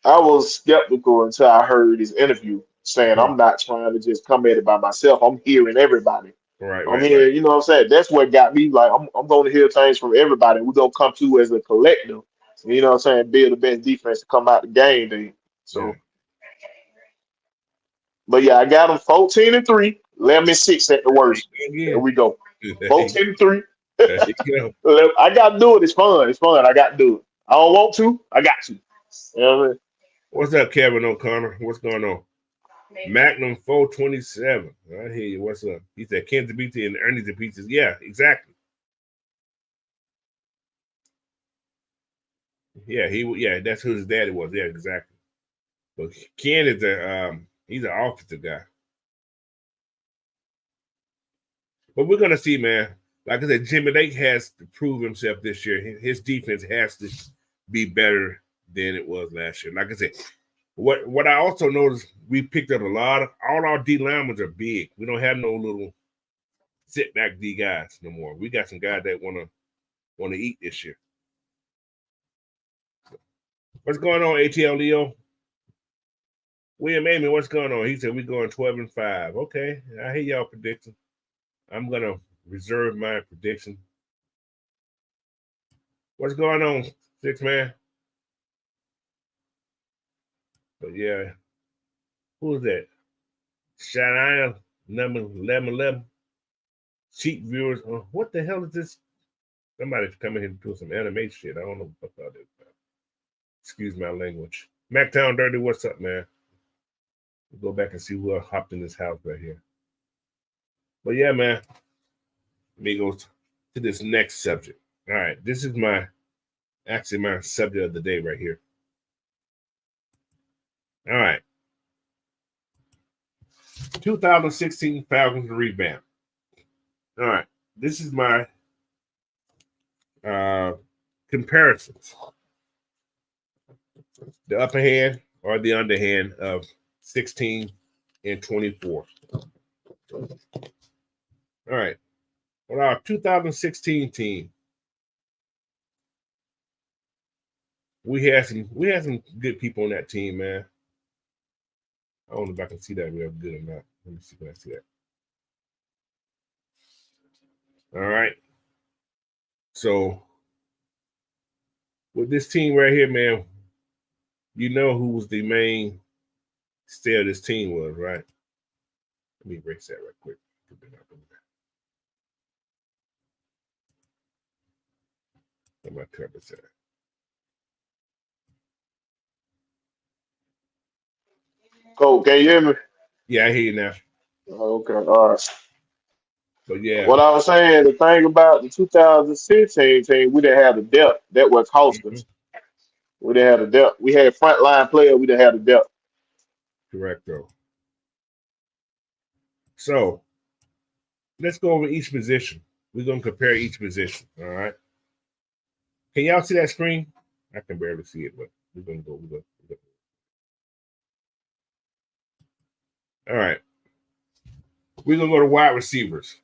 I was skeptical until I heard his interview saying right, I'm not trying to just come at it by myself. I'm hearing everybody. I'm right. hearing, you know what I'm saying? That's what got me like I'm gonna hear things from everybody. We're gonna come to as a collective. You know what I'm saying? Build the best defense to come out the game then. Yeah, So but yeah, I got them 14-3, 11-6 at the worst. There again, we go. there 14-3. you go. I gotta do it. It's fun. It's fun. I gotta do it. I don't want to. I got to. You know what I mean? What's up, Kevin O'Connor? What's going on? Magnum 427. I hear you. What's up? He said Kansas Beatty and Ernie's and Pizzas. Yeah, exactly. Yeah, that's who his daddy was. Yeah, exactly. But Ken is he's an offensive guy. But we're gonna see, man. Like I said, Jimmy Lake has to prove himself this year. His defense has to be better than it was last year. Like I said, What I also noticed, we picked up all our D linemen are big. We don't have no little sit back D guys no more. We got some guys that wanna eat this year. What's going on, ATL Leo? William Amy, what's going on? He said we're going 12-5. Okay, I hear y'all prediction. I'm gonna reserve my prediction. What's going on, 6 man? But yeah, who is that? Shania number 1111. Cheap viewers. What the hell is this? Somebody's coming here to do some anime shit. I don't know what that is. Excuse my language. Mactown Dirty, what's up, man? We'll go back and see who hopped in this house right here. But yeah, man. Let me go to this next subject. All right, this is my subject of the day right here. All right. 2016 Falcons Revamped. All right. This is my comparisons. The upper hand or the underhand of 16 and 24. All right. On our 2016 team, we had some good people on that team, man. I don't know if I can see that real good or not. Let me see if I see that. All right. So with this team right here, man, you know who was the main stay of this team was, right? Let me erase that right quick. What my purpose at? Cole, can you hear me? Yeah, I hear you now. Okay, all right. But yeah. What I was saying, the thing about the 2016 team, we didn't have the depth. That was cost us. We didn't have the depth. We had frontline players. We didn't have the depth. Correct, though. So let's go over each position. We're gonna compare each position. All right. Can y'all see that screen? I can barely see it, but we're gonna go. All right. We're gonna go to wide receivers.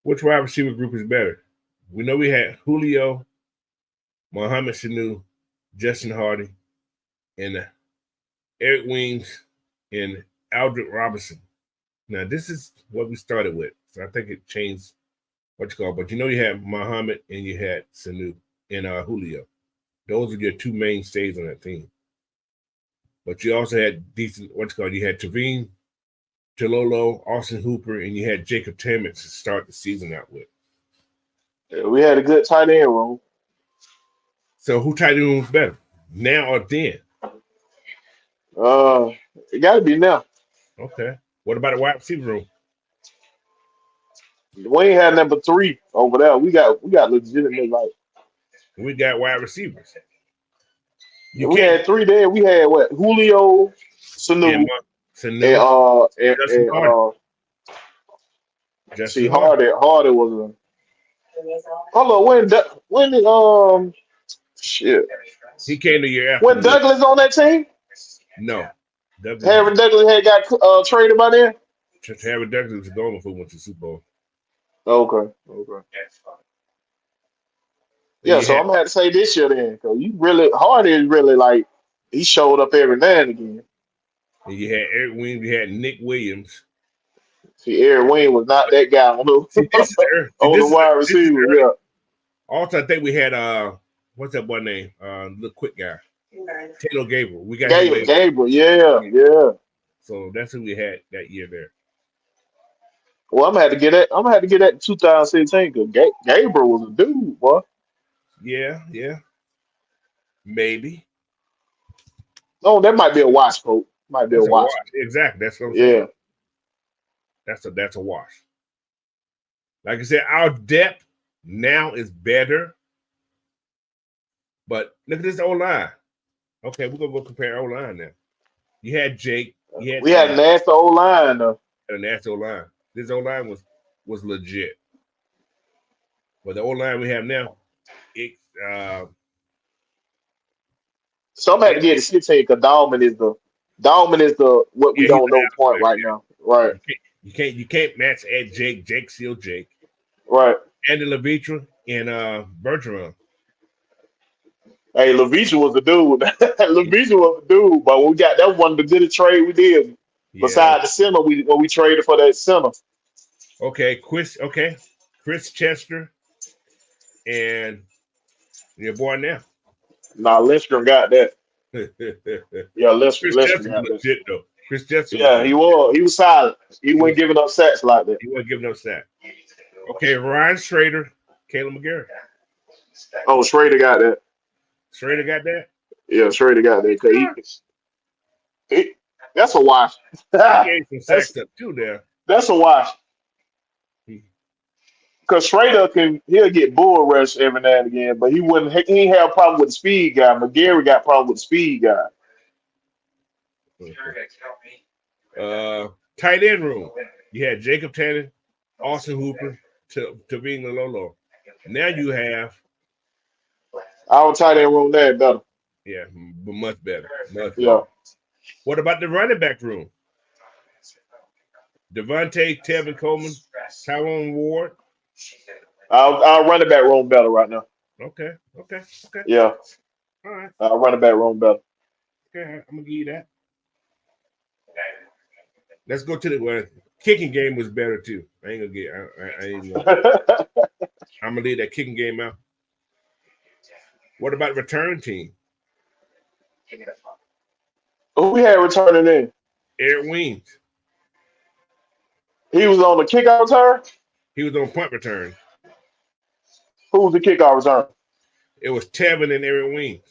Which wide receiver group is better? We know we had Julio, Mohamed Sanu, Justin Hardy, and Eric Weems and Aldrick Robinson. Now, this is what we started with. So I think it changed what you call, but you know you had Muhammad and you had Sanu and Julio. Those are your two mainstays on that team. But you also had decent, you had Tavine, Jalolo, Austin Hooper, and you had Jacob Timmons to start the season out with. Yeah, we had a good tight end room. So who tight end was better, now or then? It got to be now. Okay. What about the wide receiver room? We ain't had number 3 over there. We got legitimate like. We got wide receivers. You We can't. had 3 there. We had what? Julio, Sanu, Sanu, and Justin Hardy. see Hardy was a. Hold on, when did shit? He came the year after. When Douglas on that team? No. Harry Douglas had got traded by then. Harry Douglas was going before we went to the Super Bowl. Okay. Yeah, so I'm gonna have to say this year then, because Hardy is really like he showed up every now and again. And you had Eric Weems, you had Nick Williams. See, Eric Wayne was not that guy on the wide receiver. Yeah. Also, I think we had what's that boy name? The quick guy, Taylor Gabriel. We got Gabriel. Yeah. So that's who we had that year there. Well, I'm gonna have to get that. I'm gonna have to get that in 2016 because Gabriel was a dude, boy. Yeah. Maybe. Oh, that might be a wash, coach. Might be a wash. Exactly. That's what I'm saying. That's a wash. Like I said, our depth now is better. But look at this O-line. Okay, we're gonna go compare O-line now. You had Jake. We had a nasty O-line though. A nasty O-line. This O-line was legit. But the O-line we have now, So I'm gonna have to get the 16 because Dalman is the what we Yeah, he's don't an know point athlete. right now. Right, You can't match Ed Jake, Jake Seal Jake, right. Andy Levitra, and Bergeron. Hey, Lavisha was the dude. Lavisha was the dude, but we got that one the good trade we did. Yeah. Besides the center, when we traded for that center. Okay. Chris Chester and your boy now. Nah, Lindstrom got that. Yeah, Chris Lindstrom Chester was got that. legit though. Chris Chester was Yeah, legit. he was solid. He He was wasn't giving up sacks like that. he wasn't giving up that. Okay, Ryan Schrader, Caleb McGarry. Oh, Schrader got that. Schrader got that. Yeah, Schrader got that. He that's a wash. He gave some that's sacks up too there. that's a wash. He- Because he'll get bull rush every now and again, but he ain't have a problem with the speed guy. McGarry got a problem with the speed guy. Tight end room. You had Jacob Tannen, Austin Hooper, Tavine Lolo. Now you have Our tight end room there better. yeah, but much better. Much Yeah. better. What about the running back room? Devontae, Tevin Coleman, Tyrone Ward. Our running back room better right now. Okay. Yeah. All right. Our running back room better. Okay, I'm gonna give you that. Let's go to the kicking game was better too. I ain't gonna get. I ain't gonna. I'm gonna leave that kicking game out. What about return team? Who we had returning in? Eric Weems. He was on the kickoff return. He was on punt return. Who was the kickoff return? It was Tevin and Eric Weems.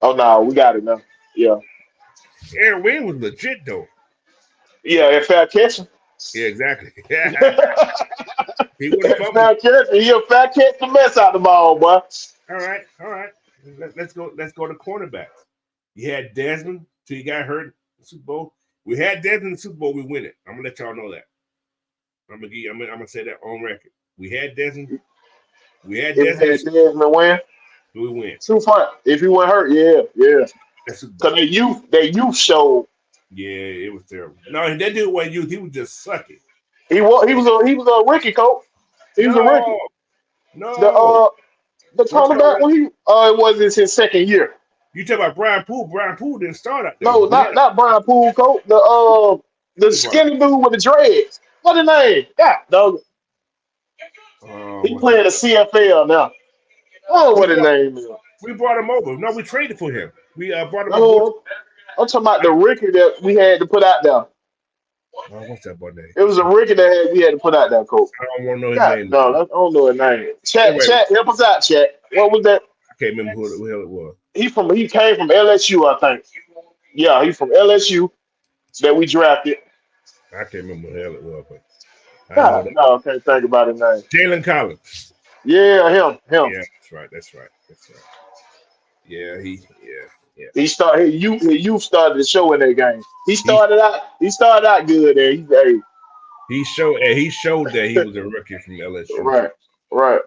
Oh no, we got it now. Yeah. Eric Weems was legit though. Yeah, if fair catching. Yeah, exactly. He would have Fair fumbled. catching. He'll fair catch the mess out the ball, boy. All right. Let's go to cornerbacks. You had Desmond till he got hurt in the Super Bowl. We had Desmond in the Super Bowl. We win it. I'm gonna let y'all know that. I'm gonna say that on record. We had Desmond. If we had Desmond win, We win. too fun. If he wasn't hurt, yeah. That's Because their youth showed. yeah, it was terrible. No, that dude wasn't youth. He was just sucking. He was a rookie coach. He was a rookie. No. The cornerback when it was his second year. You talk about Brian Poole. Brian Poole didn't start out there. No, not Brian Poole, coach. The skinny dude with the dreads. What his name? Yeah, dog. He playing the CFL now. Oh, what his name is? We brought him over. No, we traded for him. We brought him over. Oh, I'm talking about the rookie that we had to put out there. What's that boy name? It was a rookie that we had to put out there, coach. I don't want to know his name. No, I don't know his name. Chat, help us out, chat. What was that? I can't remember who the hell it was. He came from LSU, I think. Yeah, he's from LSU that we drafted. I can't remember who the hell it was, but No, I can't think about his name. Jalen Collins. Yeah, him. Yeah, that's right. Yeah, He started. His youth started to show in that game. He started out good there. He showed that he was a rookie from LSU. Right.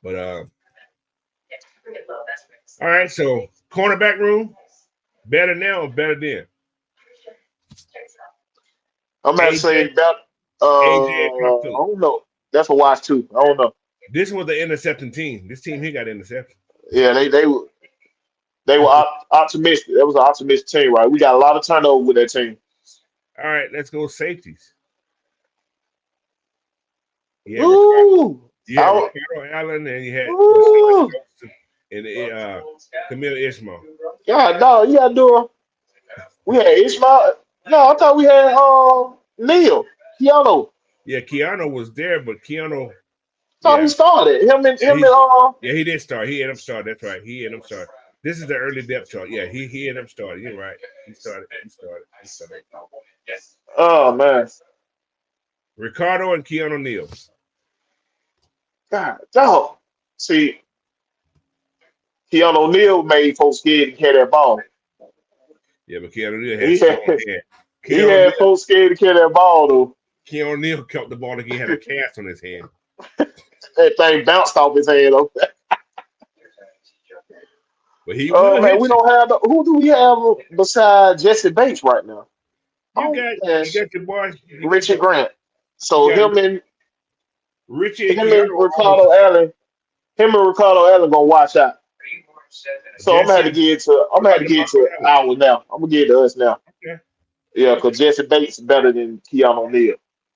But all right. So cornerback room, better now or better then? I'm not saying about. I don't know. That's a watch too. I don't know. This was the intercepting team. This team here got intercepted. Yeah, they were optimistic. That was an optimistic team, right? We got a lot of turnover with that team. All right, let's go safeties. Yeah, Ricardo Allen, and you had Camille Ishmael. God, no, you gotta do it. We had Ishmael. No, I thought we had Neil Keanu. Yeah, Keanu was there, but Keanu. He started. He did start. He had him start. That's right. He had him start. This is the early depth chart. Yeah, he had him started. You're right. He started. Oh man. Ricardo and Keanu Neal. God, dog. See, Keanu Neal made folks scared to carry that ball. Yeah, but Keanu Neal had strong hand. He had folks scared to carry that ball though. Keanu Neal caught the ball like he had a cast on his hand. That thing bounced off his head though. But he will Man, hit we you. don't have who do we have besides Jesse Bates right now? You Oh, got man, you got your boy. Richard Grant. You So got Richie and him and Keanu almost Ricardo Allen, gonna watch out. So Jesse. I'm What gonna have about to get it DeMarco to Allen? ours now. I'm gonna get it to us now. Okay. Yeah, because Jesse Bates is better than Keanu Neal.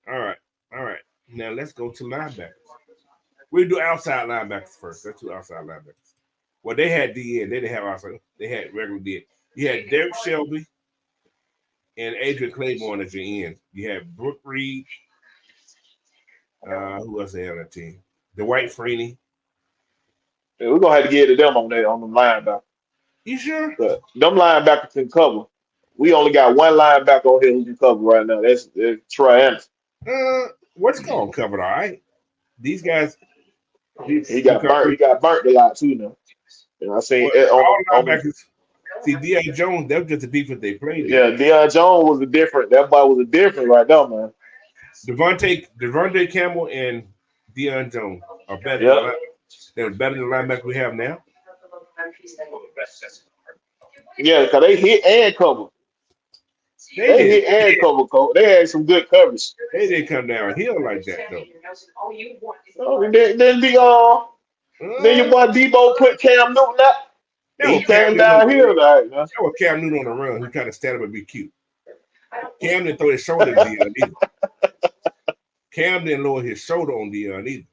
All right. All right. Now let's go to linebackers. We'll do outside linebackers first. Let's do outside linebackers. Well, they had DN. They didn't have outside. They had regular DN. You had Derek Shelby and Adrian Claiborne as your end. You had Brooke Reed. Who else they had on that team? Dwight Freeney. Yeah, we're gonna have to get it to them on that on the linebacker. You sure? But them linebackers can cover. We only got one linebacker on here who can cover right now. That's Troy Anderson. What's called covered? All right. These guys. He You got cover. burnt. He got burnt a lot too now. You know, I seen Well, it all on the linebackers. See, Deion Jones. That was just the defense they played in. yeah. Deion Jones was a different. That boy was a different right there, man. Devontae Campbell and Deion Jones are better than Yeah. the linebackers. They're better than the linebackers we have now. Yeah, because they hit and cover. They They did. hit and cover. They had some good coverage. They didn't come downhill like that though. Oh, then your Uh, boy Debo put Cam Newton out. that He was Cam came Newton on down the here, run. like, man. That was Cam Newton on the run. Who tried to stand up and be cute. Cam didn't throw his shoulder at Deion either. Cam didn't lower his shoulder on Deion either.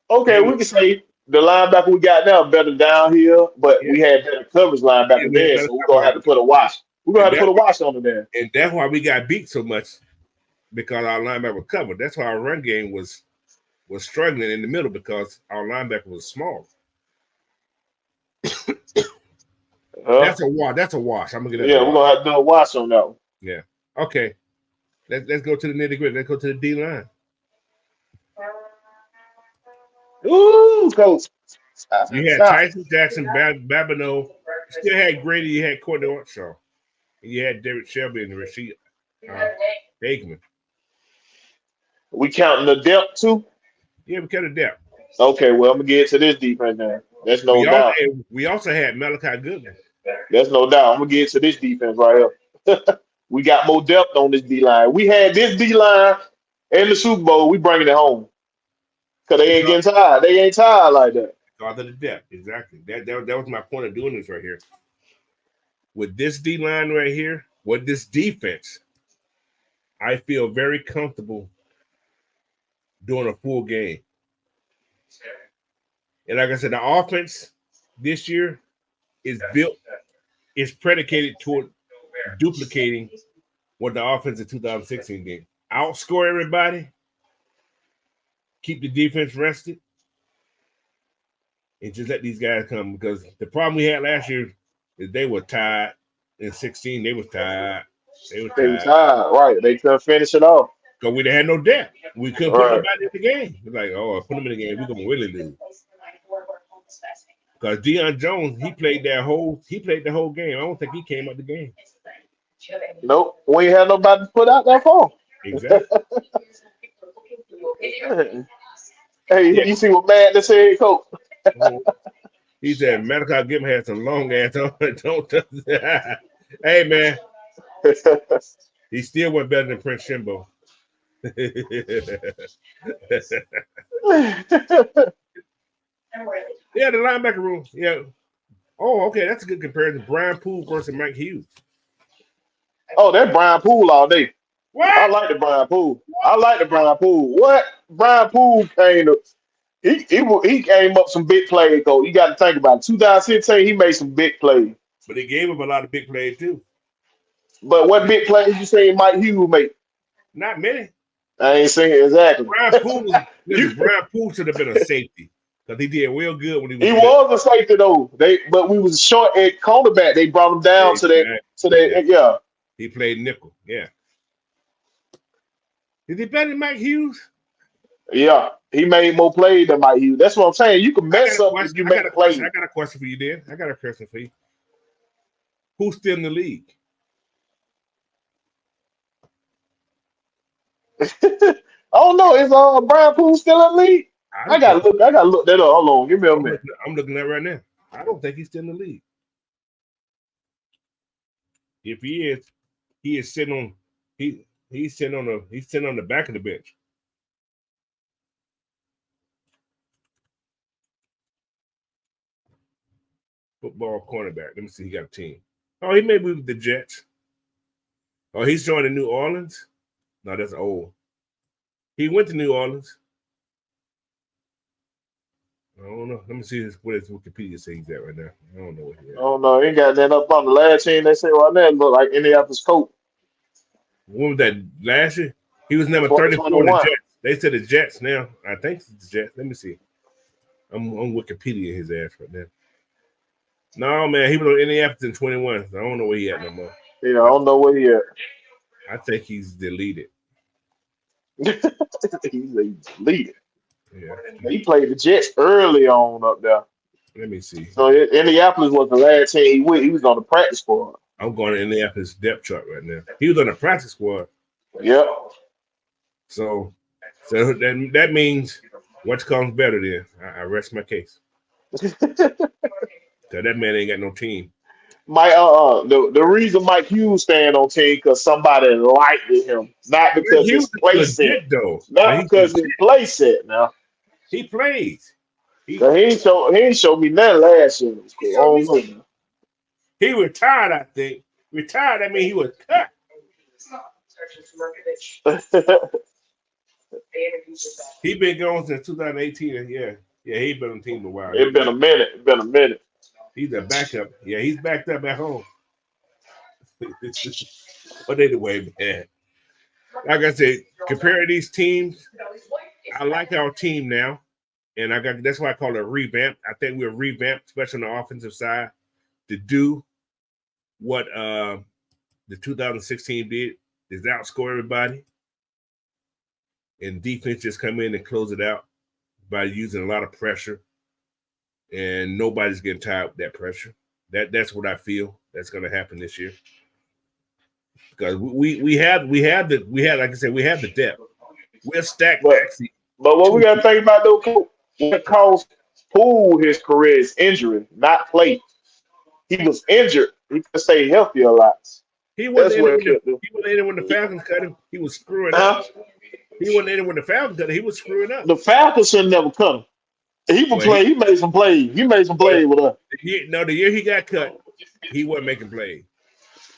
Okay, Cam, we can say the linebacker we got now better down here, but yeah, we had better coverage yeah, linebacker we had there, better so we're cover gonna have to line. put a watch. We're gonna And have to put that a watch on it there. and that's why we got beat so much because our linebacker was covered. That's why our run game was struggling in the middle because our linebacker was small. That's a wash. That's a wash. I'm gonna get that a Yeah, we're wash. gonna have to do a watch on that one. Yeah. Okay. Let's go to the nitty gritty. Let's go to the D line. Ooh, coach. You had Tyson Jackson, Babineau. You still had Grady. You had Courtney Ortshaw. And you had Derek Shelby and Rasheed Bateman. We counting the depth too. Yeah, we cut it down. Okay, well I'm gonna get to this defense now. That's no We also doubt. we also had Malachi Goodman. That's no doubt. I'm gonna get to this defense right here. We got more depth on this D line. We had this D line in the Super Bowl. We bringing it home because they ain't Because getting tired. They ain't tired like that. of the depth. Exactly. That was my point of doing this right here. With this D line right here, with this defense, I feel very comfortable doing a full game. And like I said, the offense this year is predicated toward duplicating what the offense in 2016 game. Outscore everybody, keep the defense rested, and just let these guys come. Because the problem we had last year is they were tired. In 16, they was tired. They were They were tired. tired, right? They couldn't finish it off. Because we had no depth. We couldn't put Right. nobody in the game. It's like, put them in the game. We're gonna really lose. Because Deion Jones, he played the whole game. I don't think he came out the game. Nope. We ain't had nobody to put out that for. Exactly. Hey, Yeah. you see what Madden said, coach? He said Malachi Goodman had some long ass on. Don't touch that. Hey man, he still went better than Prince Shimbo. Yeah, the linebacker room. Yeah. Oh, okay, that's a good comparison. Brian Poole versus Mike Hughes. Oh, that's Brian Poole all day. I What? like the Brian Poole. I like the Brian Poole. What? Brian Poole came to he came up some big plays, though. You got to think about it. 2016, he made some big plays. But they gave him a lot of big plays too. But what big plays you say Mike Hughes make? Not many. I ain't saying it exactly. Brian Poole should have been a safety because he did real good when he was. He was a safety though. But we was short at cornerback. They brought him down to that. Yeah. He played nickel. Yeah. Is he better than Mike Hughes? Yeah. He made more plays than Mike Hughes. That's what I'm saying. You can mess up if you make a play. I got a question for you, Dan. I got a question for you. Who's still in the league? I don't know. Is Brian Poole still in the league? I gotta look that up. Hold on. Give me a minute. I'm looking at it right now. I don't think he's still in the league. If he is sitting on he's sitting on the back of the bench. Football cornerback. Let me see. He got a team. Oh, he may be with the Jets. Oh, he's joining New Orleans. No, that's old. He went to New Orleans. I don't know. Let me see what his Wikipedia says he's at right now. I don't know what he is. Oh no, he ain't got that up on the last team. They say right now look like Indianapolis Colts. When was that last year? He was number 34 in the Jets. They said the Jets now. I think it's the Jets. Let me see. I'm on Wikipedia his ass right now. No, man, he was on Indianapolis in 21. So I don't know where he at no more. Yeah, I don't know where he at. I think he's deleted. He's deleted. Yeah. He played the Jets early on up there. Let me see. So Indianapolis was the last team he went. He was on the practice squad. I'm going to Indianapolis depth chart right now. He was on the practice squad. Yep. So that means what comes better then. I rest my case. Cause that man ain't got no team. The reason Mike Hughes staying on team because somebody liked him, not because his play set. Not because his play set. Now he plays. He ain't show me nothing last year. He retired, I think. Retired, I mean he was cut. He been going since 2018. Yeah, he been on the team a while. It's been a minute. He's a backup. Yeah, he's backed up at home. But anyway, man. Like I said, comparing these teams, I like our team now. And that's why I call it revamped. I think we're revamped, especially on the offensive side, to do what the 2016 did, is outscore everybody. And defense just come in and close it out by using a lot of pressure. And nobody's getting tired with that pressure. That's what I feel that's going to happen this year. Because we have like I said, we have the depth. We're stacked. But what we got to think about though, what caused Poole his career is injury, not play. He was injured. He could stay healthy a lot. He wasn't in when the Falcons cut him. He was screwing up. He wasn't in when the Falcons cut him. He was screwing up. The Falcons should never cut him. He can play. He made some plays. He made some plays with us. The year he got cut, he wasn't making plays.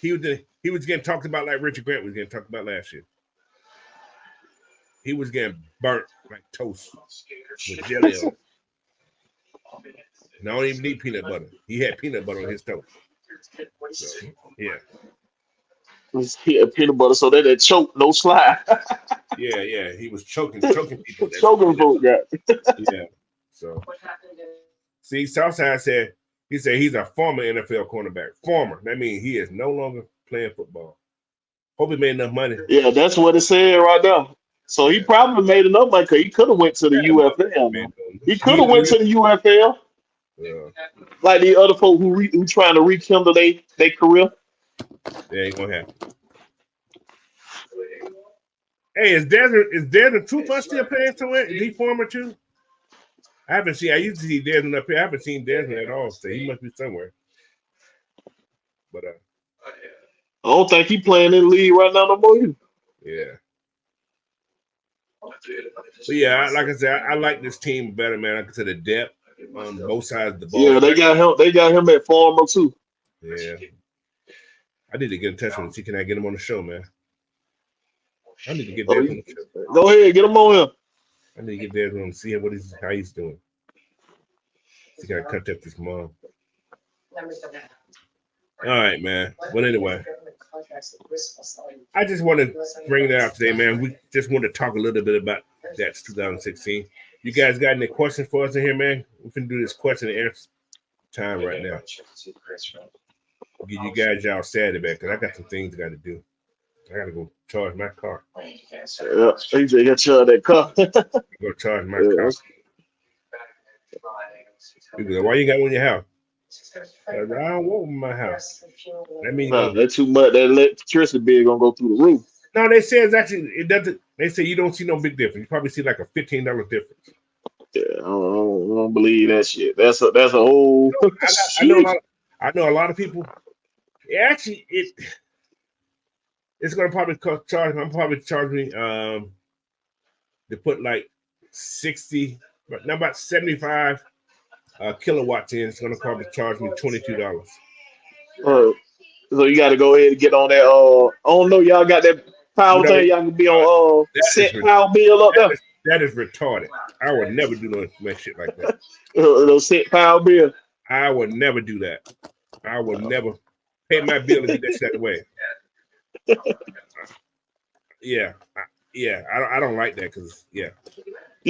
He was getting talked about like Richard Grant was getting talked about last year. He was getting burnt like toast with jelly on it. And I don't even need peanut butter. He had peanut butter on his toast. So, yeah. He had peanut butter so that choke, no slide. Yeah. He was choking people. Choking folk, yeah. So, see, Southside said he's a former NFL cornerback. Former. That means he is no longer playing football. Hope he made enough money. Yeah, that's what it said right now. So he probably made enough money because he could have went to the UFL. He could have went to the UFL. Yeah. Like the other folk who trying to rekindle their career. That ain't gonna happen. Hey, is Desmond Trufant still playing somewhere? Is he former too? I used to see Desmond up here. I haven't seen Desmond at all, so he must be somewhere. But I don't think he playing in the league right now no more. Yeah. But yeah, like I said, I like this team better, man. Like I said, the depth on both sides of the ball. Yeah, they got him. They got him at former too. Yeah. I need to get in touch with him. See, can I get him on the show, man? I need to get Desmond on the show. Go ahead, get him on here. I need to get Desmond and see how he's doing. See, can I contact this mom? All right, man. Well, anyway, I just want to bring that out today, man. We just want to talk a little bit about that 2016. You guys got any questions for us in here, man? We can do this question and answer time right now. Give you guys y'all Saturday back because I got some things I got to do. I got to go charge my car. Yeah, he said he'll charge that car. Go charge my car. People go, why you got one in your house? I don't want in my house. That means that's too much. That electricity bill gonna go through the roof. No, they say it doesn't. They say you don't see no big difference. You probably see like a $15 difference. Yeah, I don't believe that shit. That's a whole I know a shit. lot. I know a lot of people. Actually, it's gonna probably charge. I'm probably charging to put like 60, but not about 75 kilowatts in. It's gonna probably charge me $22. So you got to go ahead and get on that. I don't know. Y'all got that power Whatever. thing. Y'all can be on That is set power bill up there. that is retarded. I would never do no shit like that. Those set power bill. I would never do that. I would never pay my bill and get that shit out of the way. I don't like that because You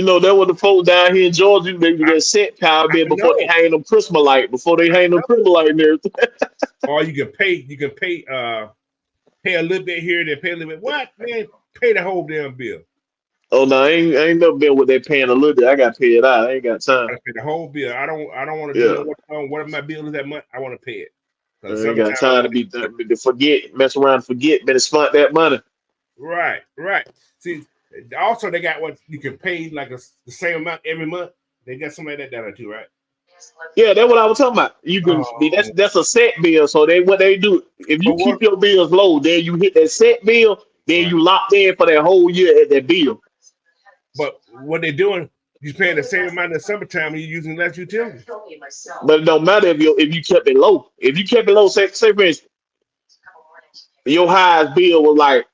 know, that was the folks down here in Georgia. They do that set power bill before they hang them Christmas light. Before they hang them Christmas light and everything. Or you can pay a little bit here, then pay a little bit. What, man? Pay the whole damn bill. Oh no, I ain't never been with that paying a little bit. I got to pay it out. I ain't got time. I gotta pay the whole bill. I don't want to do what my bill is that month. I want to pay it. I ain't got time to forget, mess around, and forget, better spent that money. Right. See, also they got what you can pay like the same amount every month. They got something like that down there too, right? Yeah, that's what I was talking about. You can that's a set bill. So what they do, if you keep your bills low, then you hit that set bill, then you locked in for that whole year at that bill. But what they're doing, you're paying the same amount in the summertime and you're using less utilities. But it don't matter if you kept it low. If you kept it low, say for instance, your highest bill was like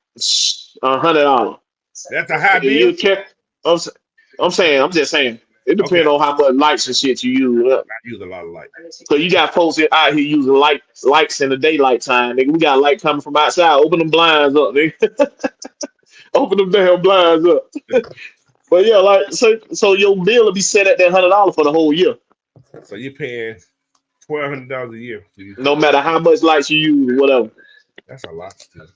$100. That's a high bill. You kept. I'm just saying. It depends on how much lights and shit you use. I use a lot of light. So you got folks out here using lights in the daylight time. Nigga, we got light coming from outside. Open them blinds up, nigga. Open them damn blinds up. But yeah, like so your bill will be set at that $100 for the whole year. So you're paying $1,200 a year. No matter how much lights you use or whatever. That's a lot still.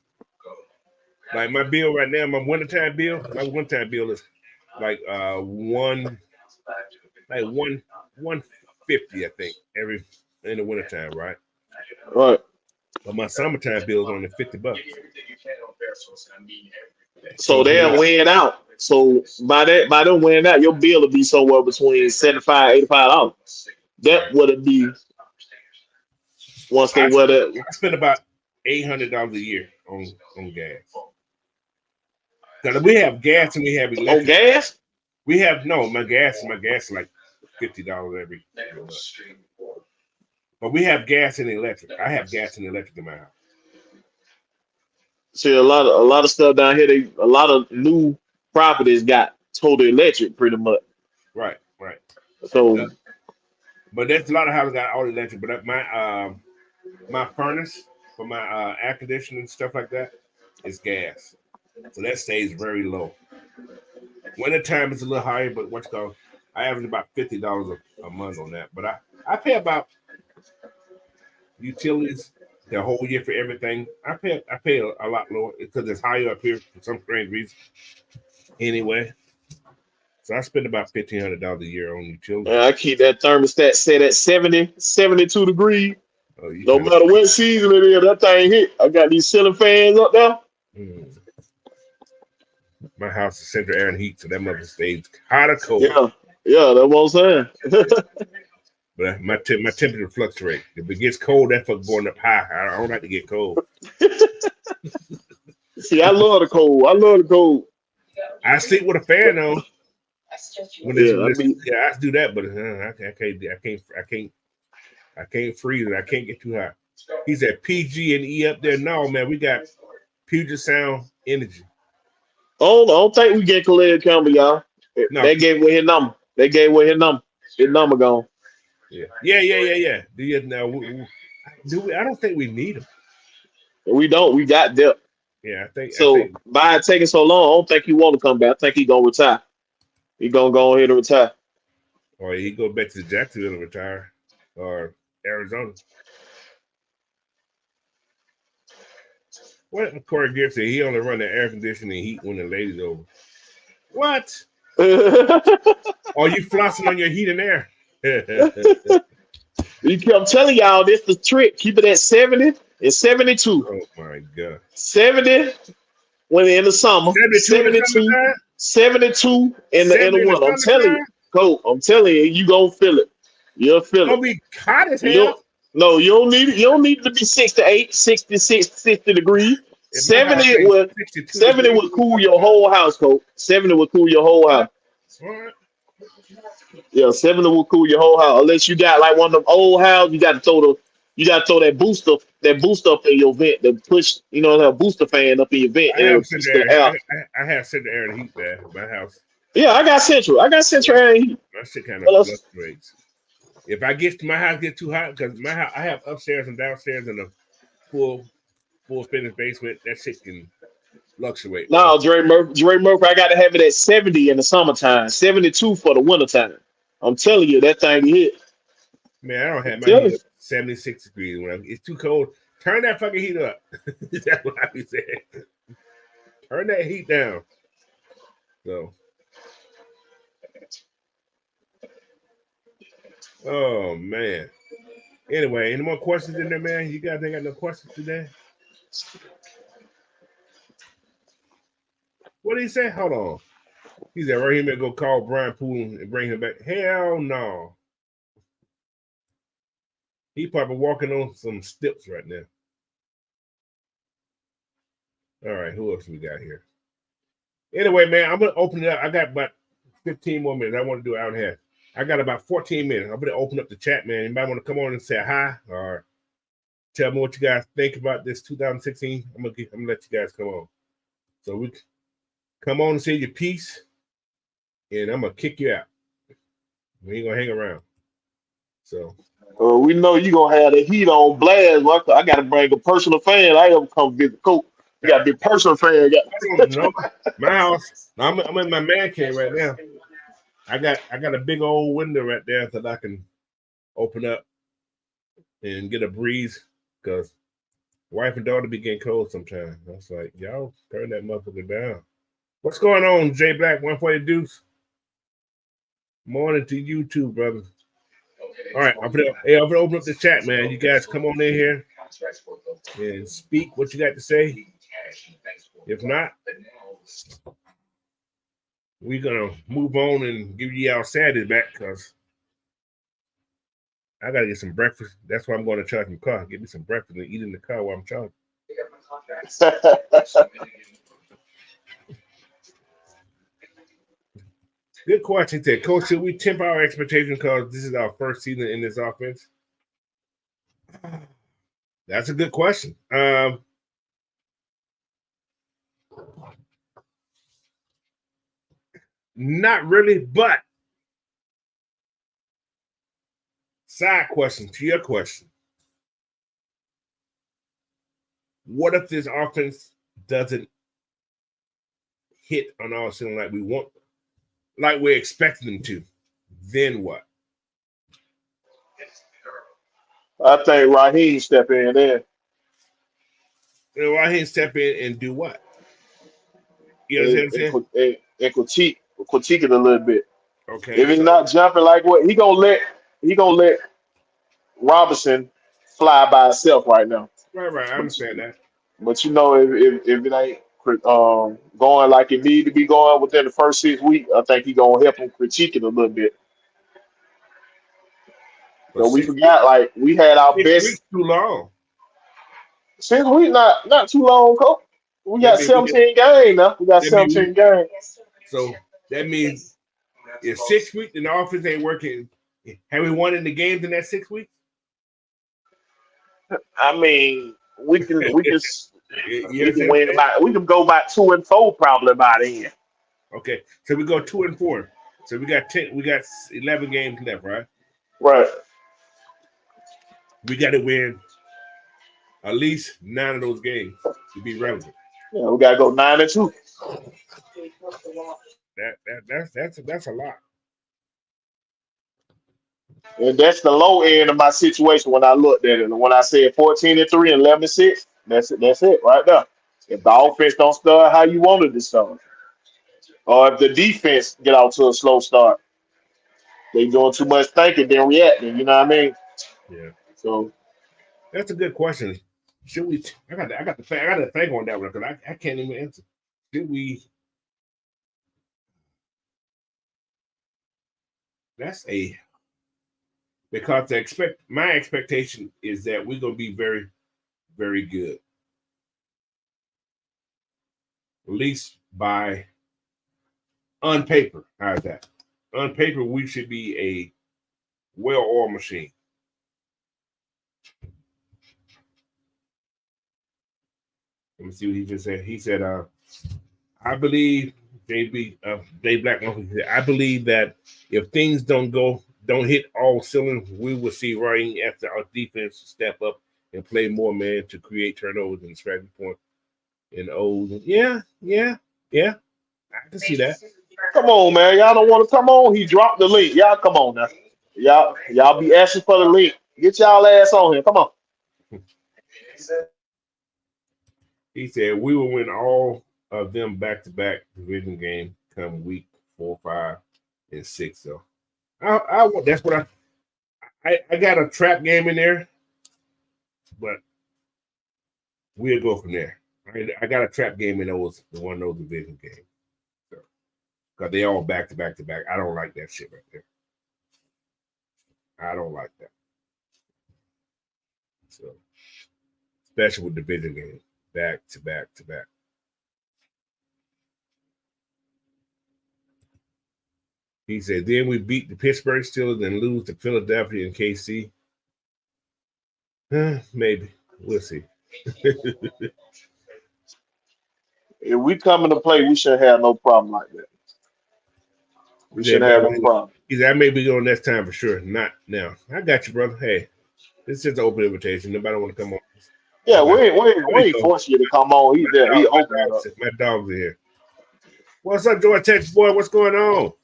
Like my bill right now, my wintertime bill is like $150, I think, in the wintertime, right? Right. But my summertime bill is only $50. So they'll win out. So by them winning out, your bill will be somewhere between $75, $85. That would it be once they were that. I spend about $800 a year on gas. Because we have gas and we have electric. On gas? We have my gas is like $50 every month. But we have gas and electric. I have gas and electric in my house. See, a lot of stuff down here. A lot of new properties got total electric, pretty much. Right. So, but there's a lot of houses got all electric. But my furnace for my air conditioning and stuff like that is gas, so that stays very low. Winter time is a little higher, but I average about $50 a month on that. But I pay about utilities the whole year for everything. I pay a lot lower because it's higher up here for some strange reason. Anyway, so I spend about $1,500 a year on utilities. I keep that thermostat set at 72 degrees. No matter what season it is, that thing hit. I got these ceiling fans up there. My house is central air and heat, so that mother stays hot or cold. Yeah, that's what I'm saying. But my temperature fluctuates. If it gets cold, that fuck going up high. I don't like to get cold. See, I love the cold. I sleep with a fan on. I do that, but I can't freeze it. I can't get too hot. He's at PG and E up there. No, man, we got Puget Sound energy. Oh, I don't think we get Khalid Campbell, y'all. No. They gave away his number. His number gone. Yeah. Now, I don't think we need him. We don't. We got depth. Yeah, I think. By it taking so long, I don't think he want to come back. I think he gonna retire. He gonna go ahead and retire. Or he go back to Jacksonville and retire, or Arizona. What Corey Gibbs said, he only run the air conditioning and heat when the lady's over. What? Or you flossing on your heat and air? I'm telling y'all, this the trick. Keep it at 70 and 72. Oh my God. 70 when in the summer. 72 in the winter. I'm telling you. Colt, I'm telling you gonna feel it. You'll feel Gonna it. be hot as You don't hell. no, you don't need it. You don't need it to be 6 to 8, 66, 60 degrees. In my house, it's 62 70 degrees would in the cool your summertime. whole house, Colt. 70 would cool your whole All right. house. All right. Yeah, 70 will cool your whole house. Unless you got like one of them old houses, you gotta throw that booster up in your vent, the push, that booster fan up in your vent, I and it'll have push central the air. air. I have central air and heat there in my house. Yeah, I got central. I got Yeah, central air and heat. my shit kind of What else? fluctuates. If I get to my house get too hot, because my house I have upstairs and downstairs and a full finished basement, that shit can fluctuate, bro. No, Dre Murphy, I gotta have it at 70 in the summertime, 72 for the wintertime. I'm telling you, that thing hit. Man, I don't I'm have my telling heat you. up 76 degrees when it's too cold. Turn that fucking heat up. That's what I be saying. Turn that heat down. So, oh man. Anyway, any more questions in there, man? You guys ain't got no questions today? What did he say? Hold on. He said, right here, man, go call Brian Poole and bring him back. Hell no. He probably walking on some steps right now. All right, who else we got here? Anyway, man, I'm gonna open it up. I got about 15 more minutes. I want to do it out here. I got about 14 minutes. I'm gonna open up the chat, man. Anybody want to come on and say hi or tell me what you guys think about this 2016? I'm gonna let you guys come on. So we come on and say your piece, and I'm gonna kick you out. We ain't gonna hang around. So We know you gonna have the heat on blast. Well, I gotta bring a personal fan. I ever come visit Coach. You gotta be a personal fan. I don't know. My house. I'm in my man cave right now. I got a big old window right there that I can open up and get a breeze because wife and daughter be getting cold sometimes. I was like, y'all turn that motherfucker down. What's going on, J Black 140 Deuce? Morning to you too, brother. All right, I'm gonna open up the chat, man. You guys come on in here and speak what you got to say. If not, we're gonna move on and give you our Saturday back because I gotta get some breakfast. That's why I'm going to charge my car. Get me some breakfast and eat in the car while I'm charging. Good question, Ted. Coach, should we temper our expectations because this is our first season in this offense? That's a good question. Not really, but side question to your question. What if this offense doesn't hit on all cylinders like we want, like we're expecting them to? Then what? I think Raheem step in there Why he step in and do what? You understand and, what I'm saying? and critique it a little bit. Okay, If he's so not jumping like what he gonna let Robinson fly by himself right now. right, I But understand that. but if it ain't going like it need to be going within the first 6 weeks, I think he gonna help him critique it a little bit. But So we forgot like we had our 6 weeks best too long. since we not too long, coach. We That got means we get 17 games now. We got that means 17 games. so that means if 6 weeks and the offense ain't working, have we won in the games in that 6 weeks? I mean, You we can understand what win I'm saying? about we can go about 2-4 probably by then. Okay, so we go 2-4. So we got 10. We got 11 games left, right? Right. We got to win at least 9 of those games to be relevant. Yeah, we gotta go 9-2. That's a lot. And that's the low end of my situation when I looked at it. And when I said 14-3 and 11-6, that's it right there. If the offense don't start how you wanted to start, or if the defense get out to a slow start, they doing too much thinking, then reacting. You know what I mean? Yeah, So that's a good question. Should we? I got to think on that one because I can't even answer. Should we? That's a because my expectation is that we're gonna be very, very good. At least by on paper. How's that? On paper, we should be a well-oiled machine. Let me see what he just said. He said, I believe Dave Black, I believe that if things don't hit all cylinders, we will see Ryan after our defense step up and play more man to create turnovers and strategy point and O's. Yeah. I can see that. Come on, man. Y'all don't want to come on. He dropped the link. Y'all come on now. Y'all be asking for the link. Get y'all ass on here. Come on. He said we will win all of them back-to-back division game come week 4, 5, and 6. So I that's what I got a trap game in there, but we'll go from there. I got a trap game in one of those division games. So, because they all back-to-back. I don't like that shit right there. I don't like that. So, especially with division games. Back. He said, then we beat the Pittsburgh Steelers and lose to Philadelphia and KC. Maybe. We'll see. If we come into play, we shouldn't have no problem like that. We shouldn't have no problem. He said, I may be going next time for sure. Not now. I got you, brother. Hey, this is just an open invitation. Nobody want to come on. Yeah, we ain't forcing you to come on. He's there. He opened it up. My dog's in here. What's up, George Texas boy? What's going on?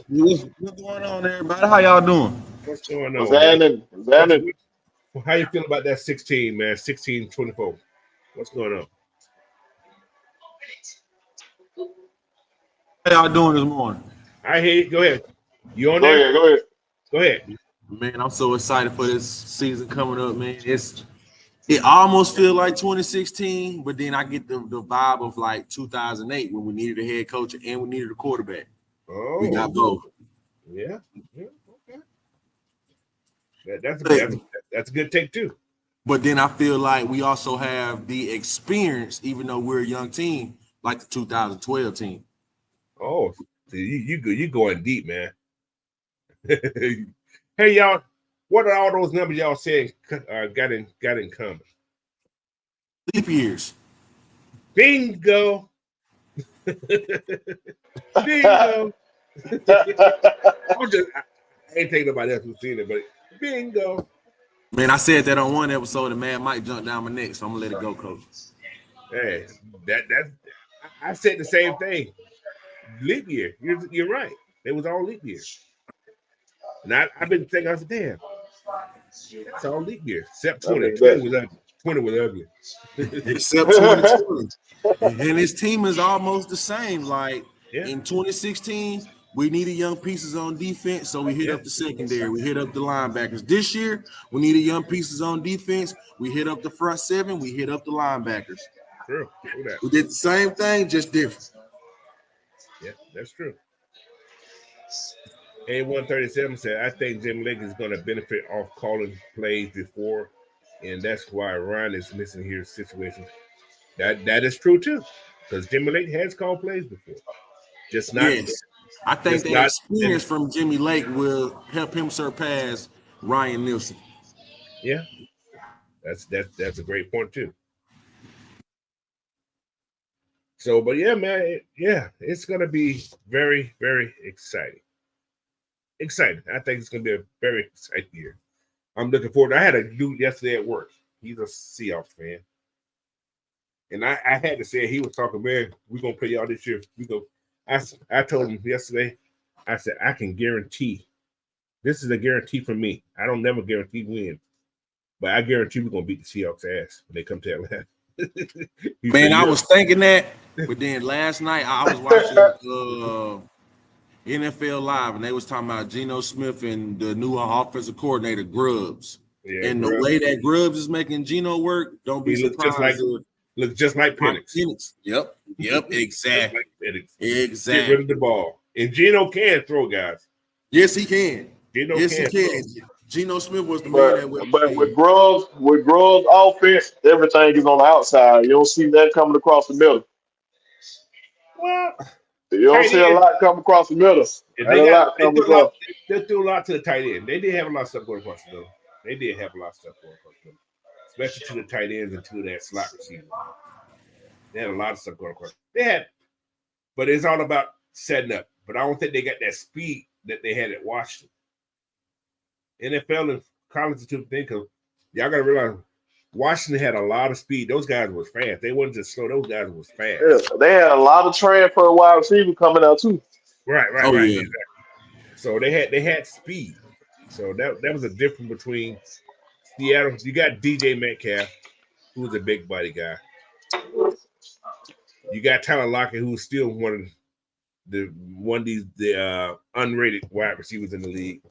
What's going on, everybody? How y'all doing? What's going on? Xander. How you feel about that 16, man? 16-24. What's going on? How y'all doing this morning? I hear you. Go ahead. You on there? Go ahead. Man, I'm so excited for this season coming up, man. It almost feels like 2016, but then I get the vibe of like 2008 when we needed a head coach and we needed a quarterback. Oh, we got both. Yeah. Okay. That's a good take too. But then I feel like we also have the experience, even though we're a young team, like the 2012 team. Oh, so you going deep, man. Hey, y'all, what are all those numbers y'all saying got in common? Leap years. Bingo. Bingo. I ain't taking nobody else who's seen it, but bingo. Man, I said that on one episode, and man might jump down my neck, so I'm gonna let it go, coach. Hey, I said the same thing. Leap year. You're right. It was all leap year. And I've been thinking, I said, damn, it's all leap year. Except 20. 20 was ugly. 20 was ugly. Except 2020. And his team is almost the same. Like in 2016, we needed young pieces on defense, so we hit up the secondary. We hit up the linebackers. This year, we needed young pieces on defense. We hit up the front seven. We hit up the linebackers. True. We did the same thing, just different. Yeah, that's true. A137 said, I think Jim Lake is going to benefit off calling plays before, and that's why Ryan is missing here situations. That is true too, because Jimmy Lake has called plays before. Just not. Yes. I think that experience from Jimmy Lake will help him surpass Ryan Neilson. Yeah, that's a great point too. So, but yeah, man, it's gonna be very, very exciting. Exciting. I think it's gonna be a very exciting year. I'm looking forward. I had a dude yesterday at work. He's a Seahawks fan, and I had to say he was talking, man. We're gonna play y'all this year. I told him yesterday. I said I can guarantee. This is a guarantee from me. I don't never guarantee win, but I guarantee we're gonna beat the Seahawks ass when they come to Atlanta. Man, I was thinking that, but then last night I was watching NFL Live, and they was talking about Geno Smith and the new offensive coordinator, Grubbs. Yeah, and the way that Grubbs is making Geno work, don't be surprised. Looks just like Penix. Yep, exactly. Exactly. Get rid of the ball. And Geno can throw, guys. Yes, he can. Geno Yes, can. he can. Geno Smith was the But man that but with Grubbs offense, everything is on the outside. You don't see that coming across the middle. Well, You don't tight see a end. lot coming across the middle. If And a lot they coming threw a lot. across. They threw a lot to the tight end. They did have a lot of stuff going across the middle. They did have a lot of stuff going across the middle, especially to the tight ends and to that slot receiver. They had a lot of stuff going across. They had, but it's all about setting up. But I don't think they got that speed that they had at Washington. NFL and college are two things. Y'all got to realize Washington had a lot of speed. Those guys was fast. They wasn't just slow. Those guys was fast. Yeah, they had a lot of transfer wide receiver coming out too. Right. Yeah. Exactly. So they had speed. So that was a difference between Seattle. You got DJ Metcalf, who's a big body guy. You got Tyler Lockett, who's still one of the unrated wide receivers in the league.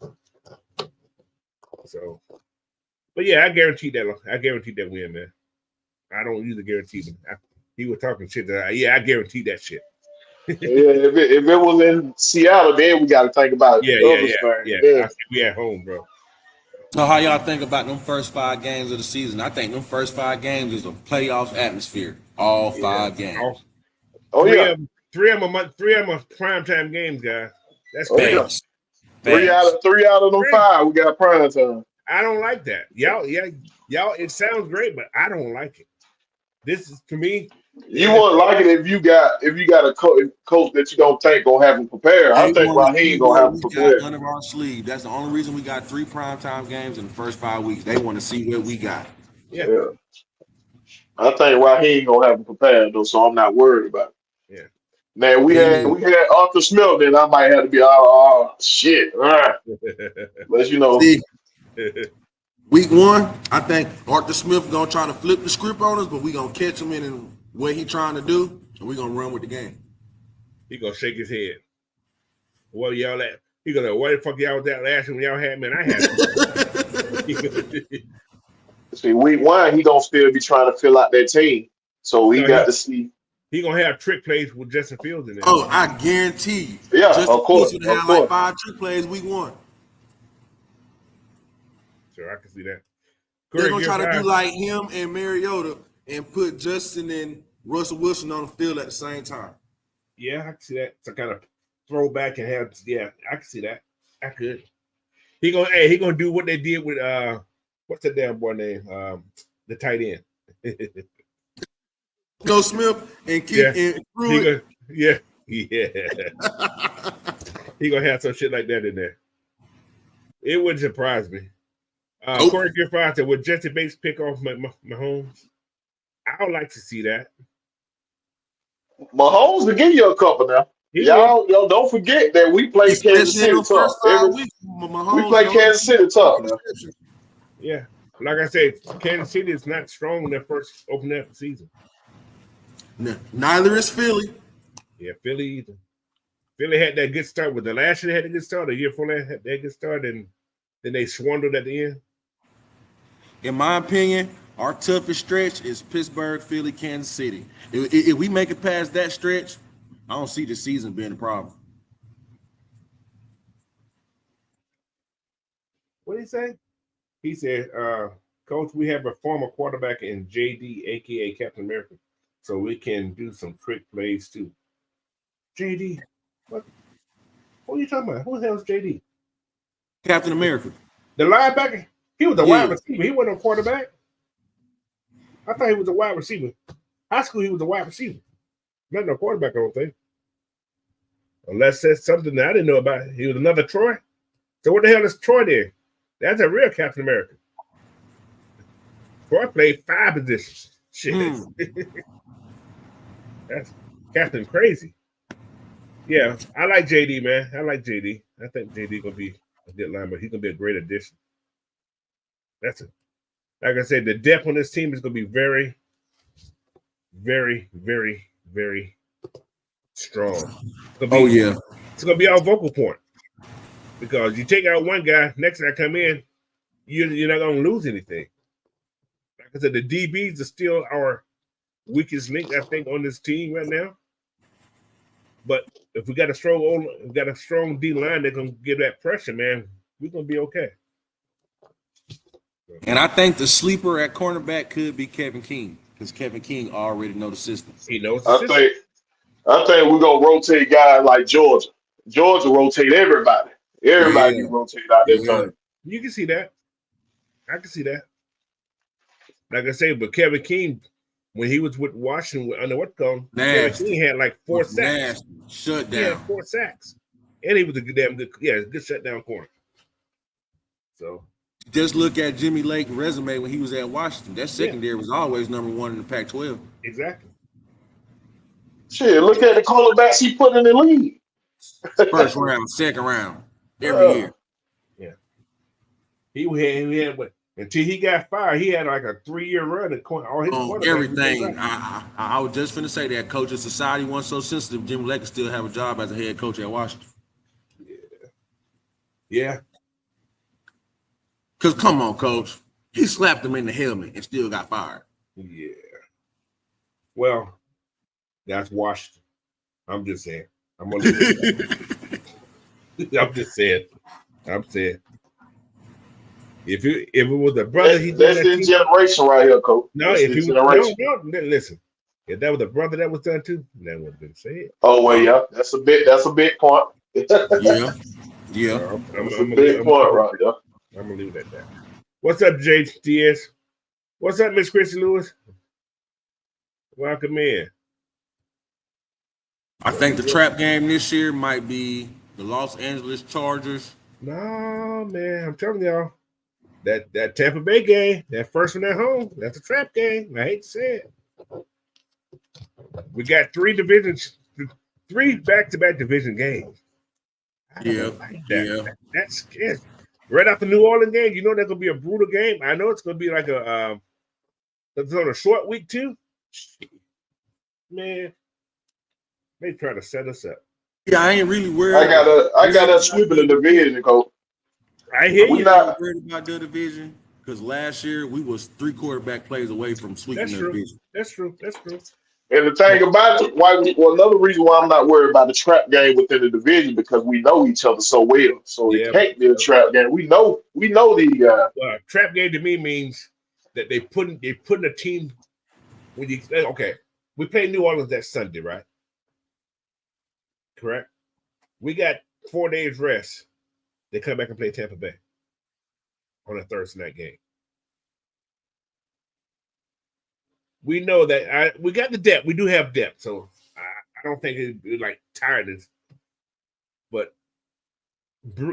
So, but yeah, I guarantee that win, man. I don't usually guarantee, but he was talking shit. I guarantee that shit. Yeah, if it was in Seattle, then we got to think about Yeah. We at home, bro. So how y'all think about them first 5 games of the season? I think them first 5 games is a playoff atmosphere. All 5 games. Three of them are primetime games, guys. That's fast. 3 out of them 5, we got prime time. I don't like that. Y'all. It sounds great, but I don't like it. This is to me. You wouldn't like it if you got a coach that you don't think gonna have him prepared. I think Raheem gonna have him prepared. Under our sleeve. That's the only reason we got 3 primetime games in the first 5 weeks. They want to see what we got. Yeah. I think Raheem gonna have him prepared though, so I'm not worried about it. Yeah. Man, we had Arthur Smith, then I might have to be shit. All right. But See, week 1, I think Arthur Smith gonna try to flip the script on us, but we gonna catch him in what he trying to do, and we gonna run with the game. He gonna shake his head. What y'all at? He gonna what the fuck y'all was at last year when y'all had me? And I had. See, week 1, he gonna still be trying to fill out that team, so he got to see. He gonna have trick plays with Justin Fields in there. Oh, I guarantee you. Yeah, of course. Fields would have like 5 trick plays week 1. Sure, I can see that. They're gonna try to do like him and Mariota and put Justin and Russell Wilson on the field at the same time. Yeah, I can see that. To kind of throw back and have. Yeah, I can see that. I could. He gonna do what they did with what's that damn boy name? The tight end. Go Smith and keep and Pruitt. Yeah. He gonna have some shit like that in there. It wouldn't surprise me. Corey Griffin said, "Would Jesse Bates pick off Mahomes?" I would like to see that. Mahomes will give you a couple now. Y'all don't forget that we play Kansas City tough. We play Kansas City tough. Yeah, like I said, Kansas City is not strong in their first opening of the season. No, neither is Philly. Yeah, Philly either. Philly had that good start with the last year. They had a good start. The year before that had that good start, and then they swindled at the end. In my opinion, our toughest stretch is Pittsburgh, Philly, Kansas City. If we make it past that stretch, I don't see the season being a problem. What did he say? He said, Coach, we have a former quarterback in JD, a.k.a. Captain America, so we can do some trick plays too. JD? What are you talking about? Who the hell is JD? Captain America. The linebacker? He was a wide receiver. He wasn't a quarterback. I thought he was a wide receiver. High school, he was a wide receiver. Not no quarterback, I don't think. Unless that's something that I didn't know about. He was another Troy. So what the hell is Troy there? That's a real Captain America. Troy played 5 positions. Shit. That's Captain Crazy. Yeah, I like JD, man. I like JD. I think JD gonna be a good linebacker. He's gonna be a great addition. That's it. Like I said, the depth on this team is gonna be very, very, very, very strong. It's gonna be our vocal point. Because you take out one guy, next guy come in, you're not gonna lose anything. Like I said, the DBs are still our weakest link, I think, on this team right now. But if we got a strong D line that can give that pressure, man, we're gonna be okay. And I think the sleeper at cornerback could be Kevin King, because Kevin King already knows the system. He knows the system. I think we're gonna rotate guys like Georgia. Georgia rotate everybody. Everybody get rotated out there. Time. You can see that. I can see that. Like I say, but Kevin King, when he was with Washington under what called, Kevin King had like 4 sacks. Shut down. He had 4 sacks. And he was a good shutdown corner. So just look at Jimmy Lake's resume when he was at Washington. That secondary was always number 1 in the Pac-12. Exactly. Shit, look at the quarterbacks he put in the league. First round, second round, every year. Yeah. He had what? Until he got fired, he had like a 3-year run at all his everything. I was just finna say that coaching society wasn't so sensitive. Jimmy Lake could still have a job as a head coach at Washington. Yeah. Because come on, coach. He slapped him in the helmet and still got fired. Yeah. Well, that's Washington. I'm just saying. I'm gonna leave it I'm just saying. I'm saying. If it was a brother, that's his generation right here, coach. No, that's if he was no, listen. If that was a brother that was done too, that would have been said. Oh well, yeah, that's a big point. yeah. That's a big point right there. I'm gonna leave it at that. What's up, JTS? What's up, Miss Chrissy Lewis? Welcome in. I think the trap game this year might be the Los Angeles Chargers. No, man, I'm telling y'all. That Tampa Bay game, that first one at home, that's a trap game. I hate to say it. We got 3 back-to-back division games. That's scary. Right after New Orleans game, you know that's gonna be a brutal game. I know it's gonna be like it's on a short week too. Man, they trying to set us up. Yeah, I ain't really worried. I got a sweep in the division, coach. I hear you. Not worried about the division because last year we was 3 quarterback plays away from sweeping the division. That's true. And the thing about it, another reason why I'm not worried about the trap game within the division because we know each other so well. So it can't be a trap game. We know these guys. Trap game to me means that they putting a team when you we play New Orleans that Sunday, right? Correct. We got 4 days rest. They come back and play Tampa Bay on a Thursday night game. We know that we got the depth. We do have depth, so I don't think it's like tiredness. But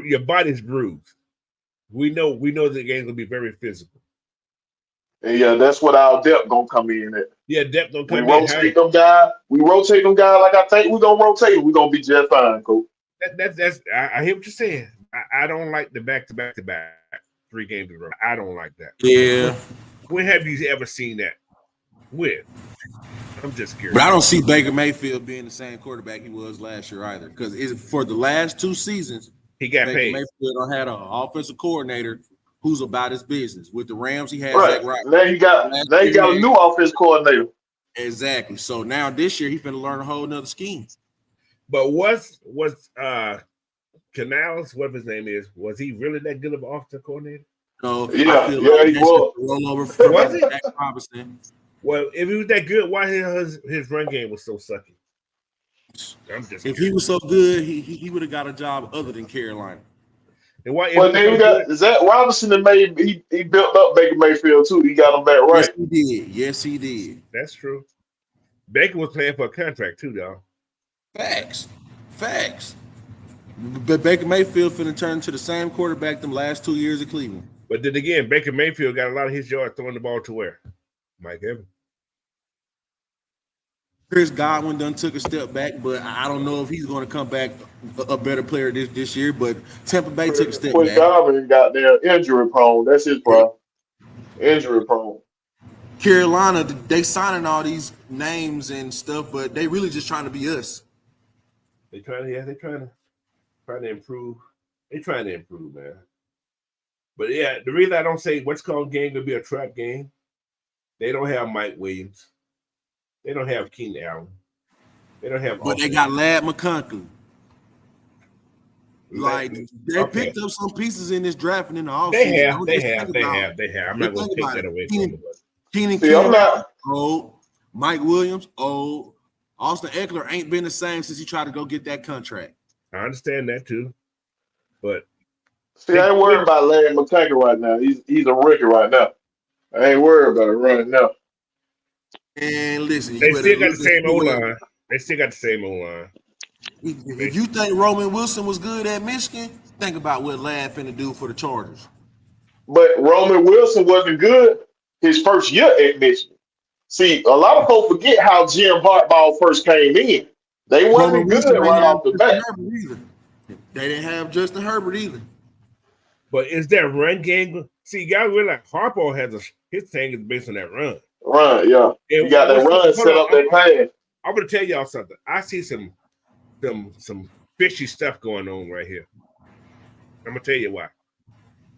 your body's bruised. We know the game's gonna be very physical. And yeah, that's what our depth gonna come in at. Yeah, depth gonna come in. We rotate them guys like I think we're gonna rotate. We're gonna be just fine, coach. That's I hear what you're saying. I don't like the back-to-back 3 games in a row. I don't like that. Yeah. When have you ever seen that? When? I'm just curious. But I don't see Baker Mayfield being the same quarterback he was last year either. Because for the last 2 seasons, he got paid. Mayfield had an offensive coordinator who's about his business. With the Rams, he had Right. Now you got a new offensive coordinator. Exactly. So now this year, he's going to learn a whole nother scheme. But was Canales, whatever his name is, was he really that good of an offensive coordinator? No. He was. Rollover for was it? Jack Robinson. Well, if he was that good, why his run game was so sucky? If he was so good, he would have got a job other than Carolina. And why? Well, then we got Zach Robinson and he built up Baker Mayfield too. He got him back right. Yes, he did. That's true. Baker was playing for a contract too, though. Facts. But Baker Mayfield finna turn into the same quarterback them last 2 years of Cleveland. But then again, Baker Mayfield got a lot of his yards throwing the ball to where? Mike Evans. Chris Godwin done took a step back, but I don't know if he's going to come back a better player this year. But Tampa Bay took a step back. Chris Godwin got their injury prone. That's his problem. Injury prone. Carolina, they signing all these names and stuff, but they really just trying to be us. They're trying to improve. They're trying to improve, man. But yeah, the reason I don't say what's called game to be a trap game, they don't have Mike Williams. They don't have Keenan Allen. They don't have. But they got Lad McConkey. Like they Okay. picked up some pieces in this draft and in the offseason. They have. I'm not going to take that away from them. Keenan King, old. Mike Williams, old. Austin Eckler ain't been the same since he tried to go get that contract. I understand that too, but see, I ain't worried about Larry McConkey right now. He's a rookie right now. I ain't worried about it right now. And listen, they still got the same O-line. They still got the same O-line. If you think Roman Wilson was good at Michigan, think about what Lad finna do for the Chargers. But Roman Wilson wasn't good his first year at Michigan. See, a lot of folks forget how Jim Harbaugh first came in. They wasn't good right off the bat. They didn't have Justin Herbert either. But is that run game? See, you gotta realize Harbaugh has his thing is based on that run. Run, yeah. You got that run set up that pass. I'm gonna tell y'all something. I see some fishy stuff going on right here. I'm gonna tell you why.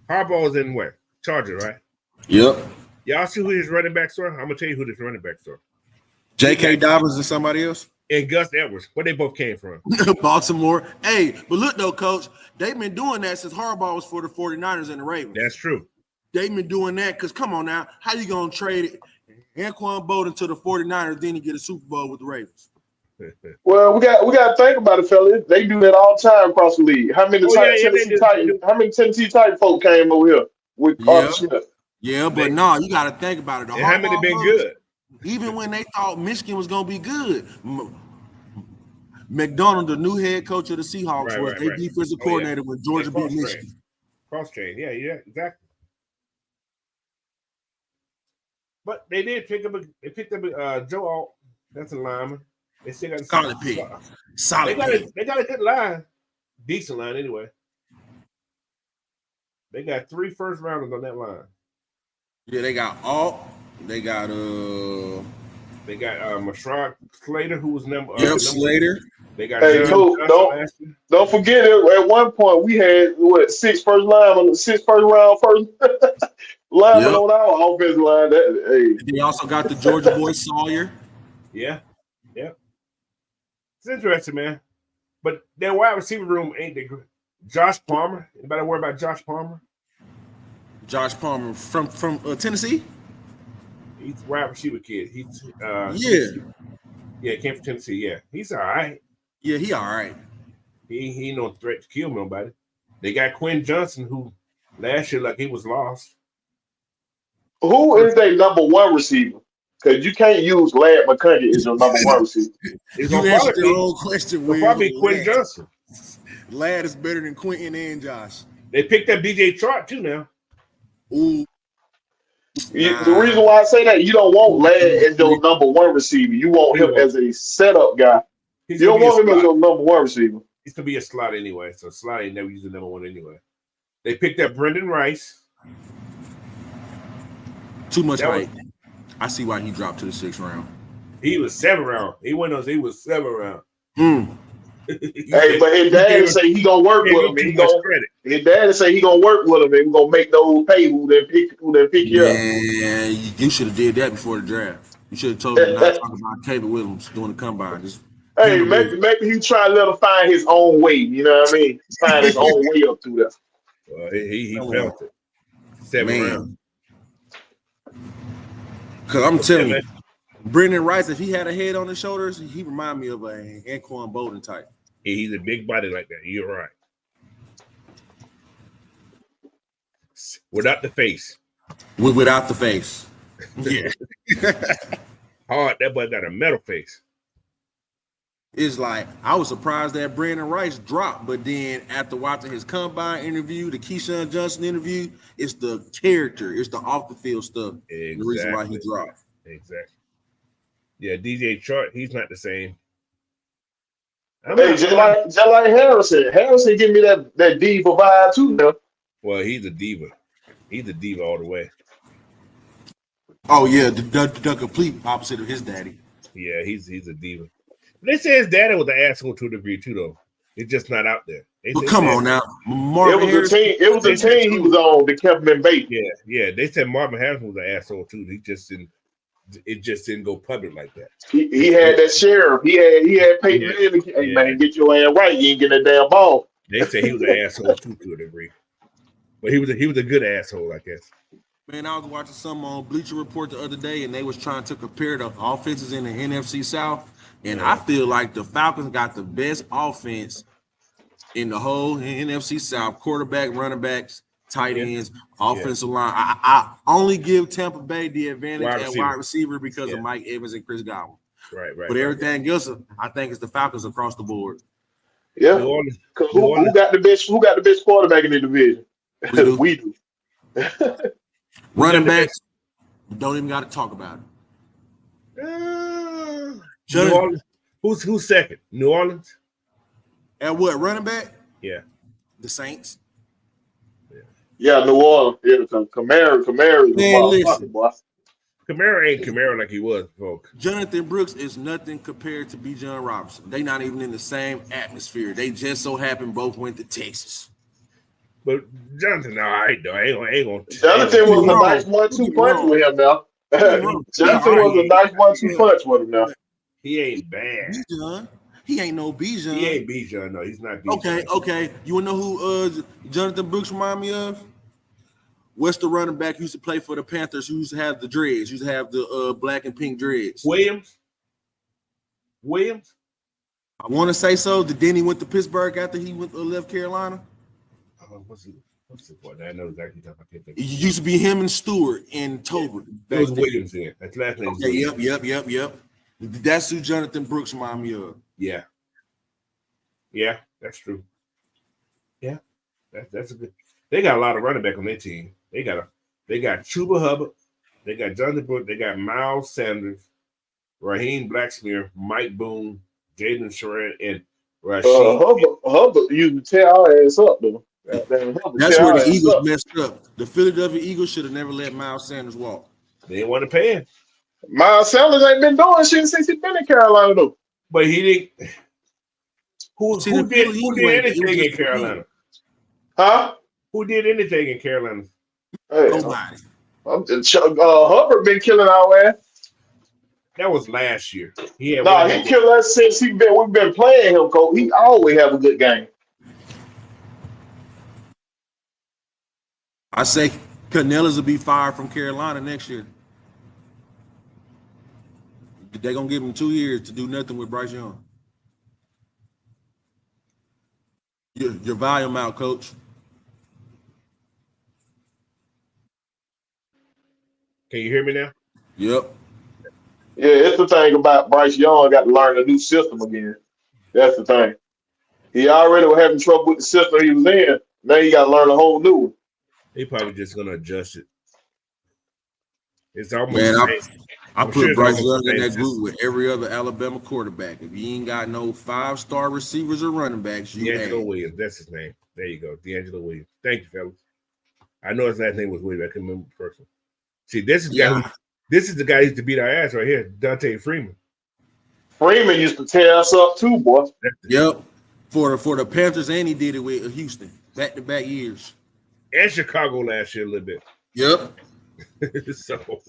Harbaugh's in where? Charger, right? Yep. Y'all see who his running backs are? I'm gonna tell you who this running backs are. J.K. Dobbins and somebody else? And Gus Edwards. Where they both came from? Baltimore. Hey, but look though, Coach, they've been doing that since Harbaugh was for the 49ers and the Ravens. That's true. They've been doing that because come on now, how you gonna trade it? Anquan Bolden to the 49ers, then you get a Super Bowl with the Ravens. Well, we got to think about it, fellas. They do that all the time across the league. How many Tennessee Titan folk came over here with Arthur Smith? Yeah, but no, you got to think about it. How many been good? Even when they thought Michigan was going to be good, McDonald, the new head coach of the Seahawks, was their defensive coordinator when Georgia beat Michigan. Cross train, yeah, exactly. But they did pick up. They picked up Joe Alt. That's a lineman. They still got a solid pick. Solid. They got a good line, decent line anyway. They got 3 first rounders on that line. Yeah, they got Alt. They got Mashawn Slater, who was number. Slater. They got. Hey, don't forget it. At one point, we had 6 first round linemen on our offensive line. They also got the Georgia boy Sawyer. Yeah. It's interesting, man. But their wide receiver room ain't that good. Josh Palmer. Anybody worry about Josh Palmer? Josh Palmer from Tennessee? He's a wide receiver kid. He's came from Tennessee. Yeah, he's all right. Yeah, he all right. He ain't no threat to kill nobody. They got Quinn Johnson, who last year he was lost. Who is their number 1 receiver? Because you can't use Lad McConkey as your number 1 receiver. You answered the whole question. Probably Quinn Johnson. Lad is better than Quentin and Josh. They picked up DJ Chark too now. Ooh. The reason why I say that, you don't want Lad as your number 1 receiver. You want him as a setup guy. You don't want him as your number 1 receiver. He's going to be a slot anyway, so slot ain't never using number 1 anyway. They picked up Brendan Rice. Too much height. I see why he dropped to the 6th round. He was 7th round. He 7th round. Hey, but his dad say he gonna work with him. His dad say he gonna work with him, and we gonna make those pay who then pick you up. Yeah, you should have did that before the draft. You should have told him not to talk about Caleb Williams doing the combine. Hey, maybe he try to let him find his own way. You know what I mean? Find his own way up through there. Well, he felt it. 7th round. Because I'm telling you, Brendan Rice, if he had a head on his shoulders, he remind me of an Anquan Bolden type. Yeah, he's a big body like that. You're right. Without the face. Without the face. Yeah. Hard. That boy got a metal face. It's like, I was surprised that Brandon Rice dropped, but then after watching his combine interview, the Keyshawn Johnson interview, it's the character, it's the off the field stuff. Exactly. The reason why he dropped. Exactly. Yeah, DJ Chark, he's not the same. Hey, just like Harrison. Harrison give me that diva vibe too now. Well, he's a diva. He's a diva all the way. Oh yeah, the complete opposite of his daddy. Yeah, he's a diva. They say his daddy was an asshole to a degree too, though. It's just not out there. But come on now, it was a team he was on that kept him in bait. Yeah. They said Marvin Harrison was an asshole too. He just didn't it just didn't go public like that. He had that sheriff. He had Peyton Manning. Hey man, get your ass right. You ain't getting that damn ball. They say he was an asshole too, to a degree. But he was a good asshole, I guess. Man, I was watching some on Bleacher Report the other day, and they was trying to compare the offenses in the NFC South. And I feel like the Falcons got the best offense in the whole NFC South. Quarterback, running backs, tight ends, offensive line. I only give Tampa Bay the advantage at wide receiver because of Mike Evans and Chris Godwin. Right. But everything else, I think it's the Falcons across the board. Yeah. Who got the best? Who got the best quarterback in the division? We do. Running backs, don't even got to talk about it. New Orleans. Who's second? New Orleans. At what, running back? Yeah. The Saints. Yeah, New Orleans. Yeah, Kamara. Man, listen. Kamara ain't Kamara like he was, folks. Jonathan Brooks is nothing compared to Bijan Robinson. They not even in the same atmosphere. They just so happen both went to Texas. But Jonathan, no, I ain't gonna. Jonathan was a nice 1-2 punch with him now. Jonathan was a nice 1-2 punch with him now. He ain't bad. Bijan. He ain't no Bijan. He ain't Bijan. No, he's not Bijan. Okay. You wanna know who Jonathan Brooks remind me of? What's the running back who used to play for the Panthers? Who used to have the dreads? Used to have the black and pink dreads? Williams. I want to say so. Then he went to Pittsburgh after he left Carolina. What's it for? I know exactly what I can't think. It used to be him and Stewart and Tobin. It was Williams then. That's last name. Okay, yep. That's who Jonathan Brooks remind me of. Yeah, that's true. Yeah, that's a good. They got a lot of running back on their team. They got Chuba Hubbard, they got Jonathan Brooks, they got Miles Sanders, Raheem Blacksmith, Mike Boone, Jaden Shred, and Rashid. Hubbard used to tear our ass up though. That's where the Eagles messed up. The Philadelphia Eagles should have never let Miles Sanders walk. They didn't want to pay him. Miles Sanders ain't been doing shit since he's been in Carolina though. But he didn't. Who did anything in Carolina? Huh? Who did anything in Carolina? Hey, nobody. Hubbard been killing our ass. That was last year. He killed us since we've been playing him, Cole. He always have a good game. I say Canellas will be fired from Carolina next year. They're going to give him 2 years to do nothing with Bryce Young. Your volume out, coach. Can you hear me now? Yep. Yeah, it's the thing about Bryce Young. Got to learn a new system again. That's the thing. He already was having trouble with the system he was in. Now you got to learn a whole new one. They probably just going to adjust it. It's almost. Man, I put Bryce Young in that group with every other Alabama quarterback. If you ain't got no 5-star receivers or running backs, D'Angelo Williams. That's his name. There you go. D'Angelo Williams. Thank you, fellas. I know his last name was Williams. I couldn't remember the first one. See, this is the guy who used to beat our ass right here, Dante Freeman. Freeman used to tear us up too, boy. Yep. For the Panthers, and he did it with Houston back-to-back years. And Chicago last year a little bit. Yep. So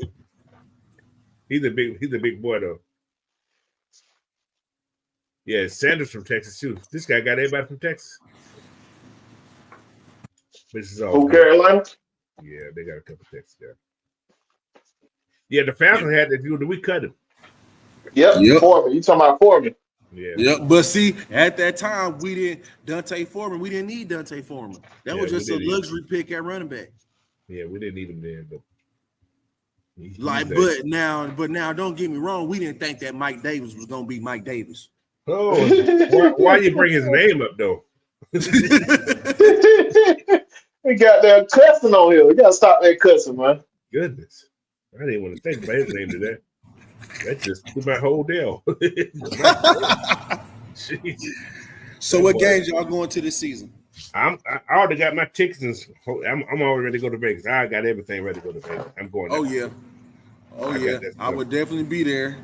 he's a big boy though. Yeah, Sanders from Texas too. This guy got everybody from Texas. This is all Carolina. Yeah, they got a couple Texas there. Yeah, the Falcons had to do. We cut him. Yep. Foreman. You talking about Foreman? Yeah. Yep. But see, at that time, we didn't need Dante Foreman. That was just a luxury pick at running back. Yeah, we didn't need him then, but. But now, don't get me wrong. We didn't think that Mike Davis was gonna be Mike Davis. Oh, why you bring his name up though? We got that cussing on here. We gotta stop that cussing, man. Goodness, I didn't want to think about his name today. That just threw my whole deal. So, what games y'all going to this season? I already got my tickets. I'm already ready to go to Vegas. I got everything ready to go to Vegas. I'm going. Oh yeah. I would definitely be there.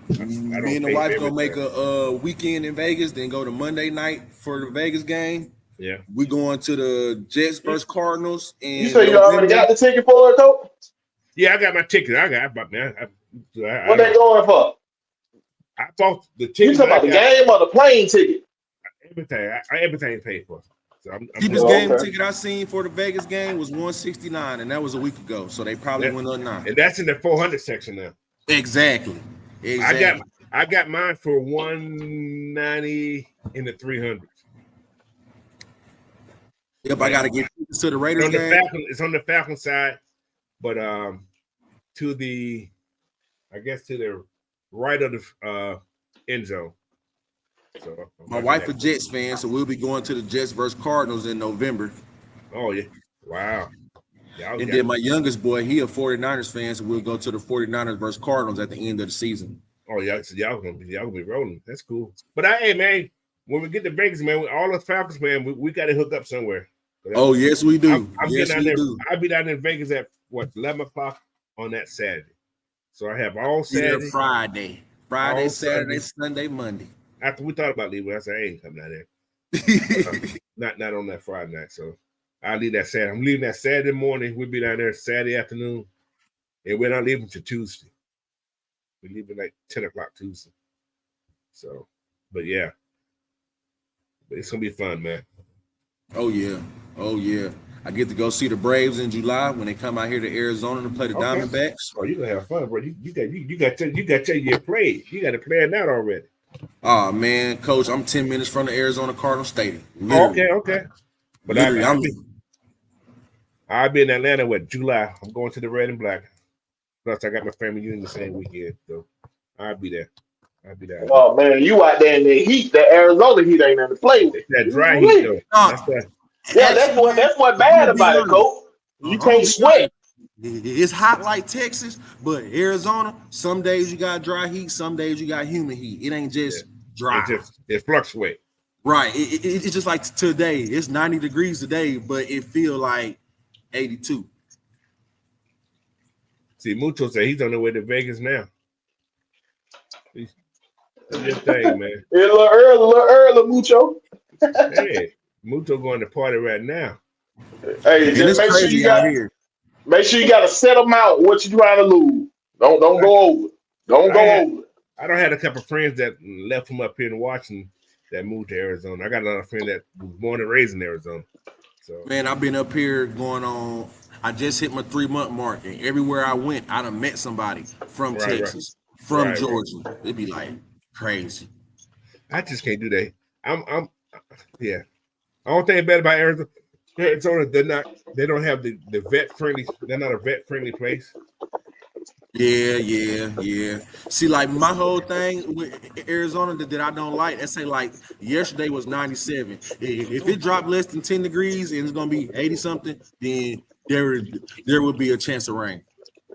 Me and the wife gonna make a weekend in Vegas, then go to Monday night for the Vegas game. Yeah, we going to the Jets versus Cardinals. And you say you already got the ticket for it, though? Yeah, I got my ticket. What they going for? I bought the You ticket. talking about the game or the plane ticket? Everything. Everything paid for. So I'm cheapest game ticket I seen for the Vegas game was $169, and that was a week ago. So they probably went up now. And that's in the 400 section now. Exactly. I got mine for $190 in the 300s. Yep, I got to get to the Raiders game. It's on the Falcon side, but to the right of the end zone. So my wife a Jets fan, so we'll be going to the Jets versus Cardinals in November. Oh yeah, wow. And then my youngest boy, he a 49ers fan, so we'll go to the 49ers versus Cardinals at the end of the season. Oh yeah, so y'all gonna be rolling. That's cool. But hey man, when we get to Vegas, man, all the Falcons, man, we got to hook up somewhere. Oh yes, we do. I'm getting down there. I'll be down in Vegas at 11 o'clock on that Saturday. So I have all Saturday, Friday, Saturday, Sunday, Monday. After we thought about leaving, I said, I ain't coming down there. not on that Friday night. So I'll leave that Saturday. I'm leaving that Saturday morning. We'll be down there Saturday afternoon. And we're not leaving till Tuesday. We're leaving like 10 o'clock Tuesday. So, but yeah. But it's going to be fun, man. Oh, yeah. I get to go see the Braves in July when they come out here to Arizona to play the Diamondbacks. Oh, you're going to have fun, bro. You got to get played. You got to play it out already. Oh man, Coach, I'm 10 minutes from the Arizona Cardinals Stadium. Okay. But I'll be in Atlanta with July. I'm going to the Red and Black. Plus, I got my family union the same weekend, so I'll be there. Oh man, you out there in the heat? The Arizona heat ain't in the play with. That dry heat though. That's what bad about it, Coach. You can't sweat. It's hot like Texas, but Arizona, some days you got dry heat, some days you got humid heat. It ain't just dry. It fluctuates. Right. It's just like today. It's 90 degrees today, but it feel like 82. See, Mucho said he's on the way to Vegas now. He's your thing, man. A little early, Mucho. Hey, Mucho going to party right now. Hey, just make sure you got here. Make sure you got to set them out what you're trying to lose. Don't go over. Don't go over. I don't have a couple of friends that left from up here in Washington that moved to Arizona. I got another friend that was born and raised in Arizona. So man, I've been up here going on. I just hit my 3-month mark, and everywhere I went, I done met somebody from Texas, from Georgia. It'd be like crazy. I just can't do that. Yeah. I don't think bad about Arizona. Arizona, they don't have the vet friendly. They're not a vet friendly place. Yeah. See, like my whole thing with Arizona that I don't like, let's say like yesterday was 97. If it dropped less than 10 degrees and it's gonna be 80 something, then there would be a chance of rain.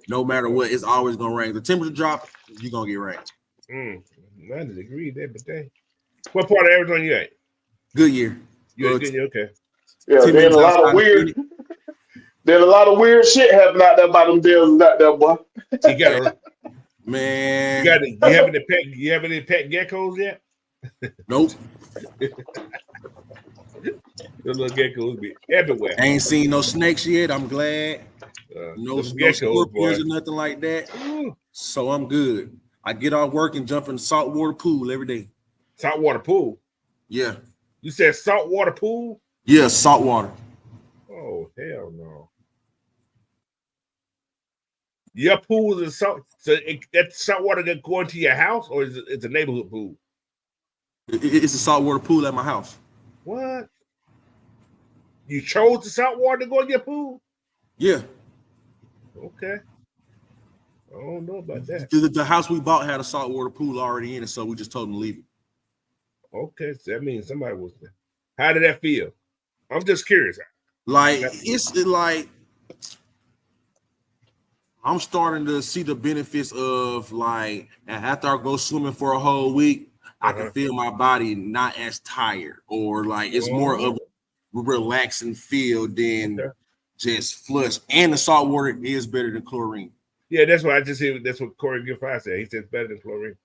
No matter what, it's always gonna rain. The temperature drop, you're gonna get rain. 90 degrees there, but dang. What part of Arizona you at? Goodyear. You're Goodyear, okay. Yeah, there's a lot of weird shit happening out there by them deals out there, boy. You got man. You have any pet geckos yet? Nope. The little geckos be everywhere. I ain't seen no snakes yet. I'm glad. No scorpions or nothing like that. So I'm good. I get off work and jump in the saltwater pool every day. Saltwater pool? Yeah. You said saltwater pool? Yeah, saltwater. Oh, hell no. Your pool is salt. So that saltwater that go into your house, or is it a neighborhood pool? It's a saltwater pool at my house. What? You chose the saltwater to go in your pool? Yeah. Okay. I don't know about that. The house we bought had a saltwater pool already in it, so we just told them to leave it. Okay, so that means somebody was there. How did that feel? I'm just curious. Like, it's like I'm starting to see the benefits of, like, after I go swimming for a whole week, I can feel my body not as tired, or like it's more of a relaxing feel than just flush. And the salt water is better than chlorine. Yeah, that's what I just hear. That's what Corey Gifford said. He said it's better than chlorine.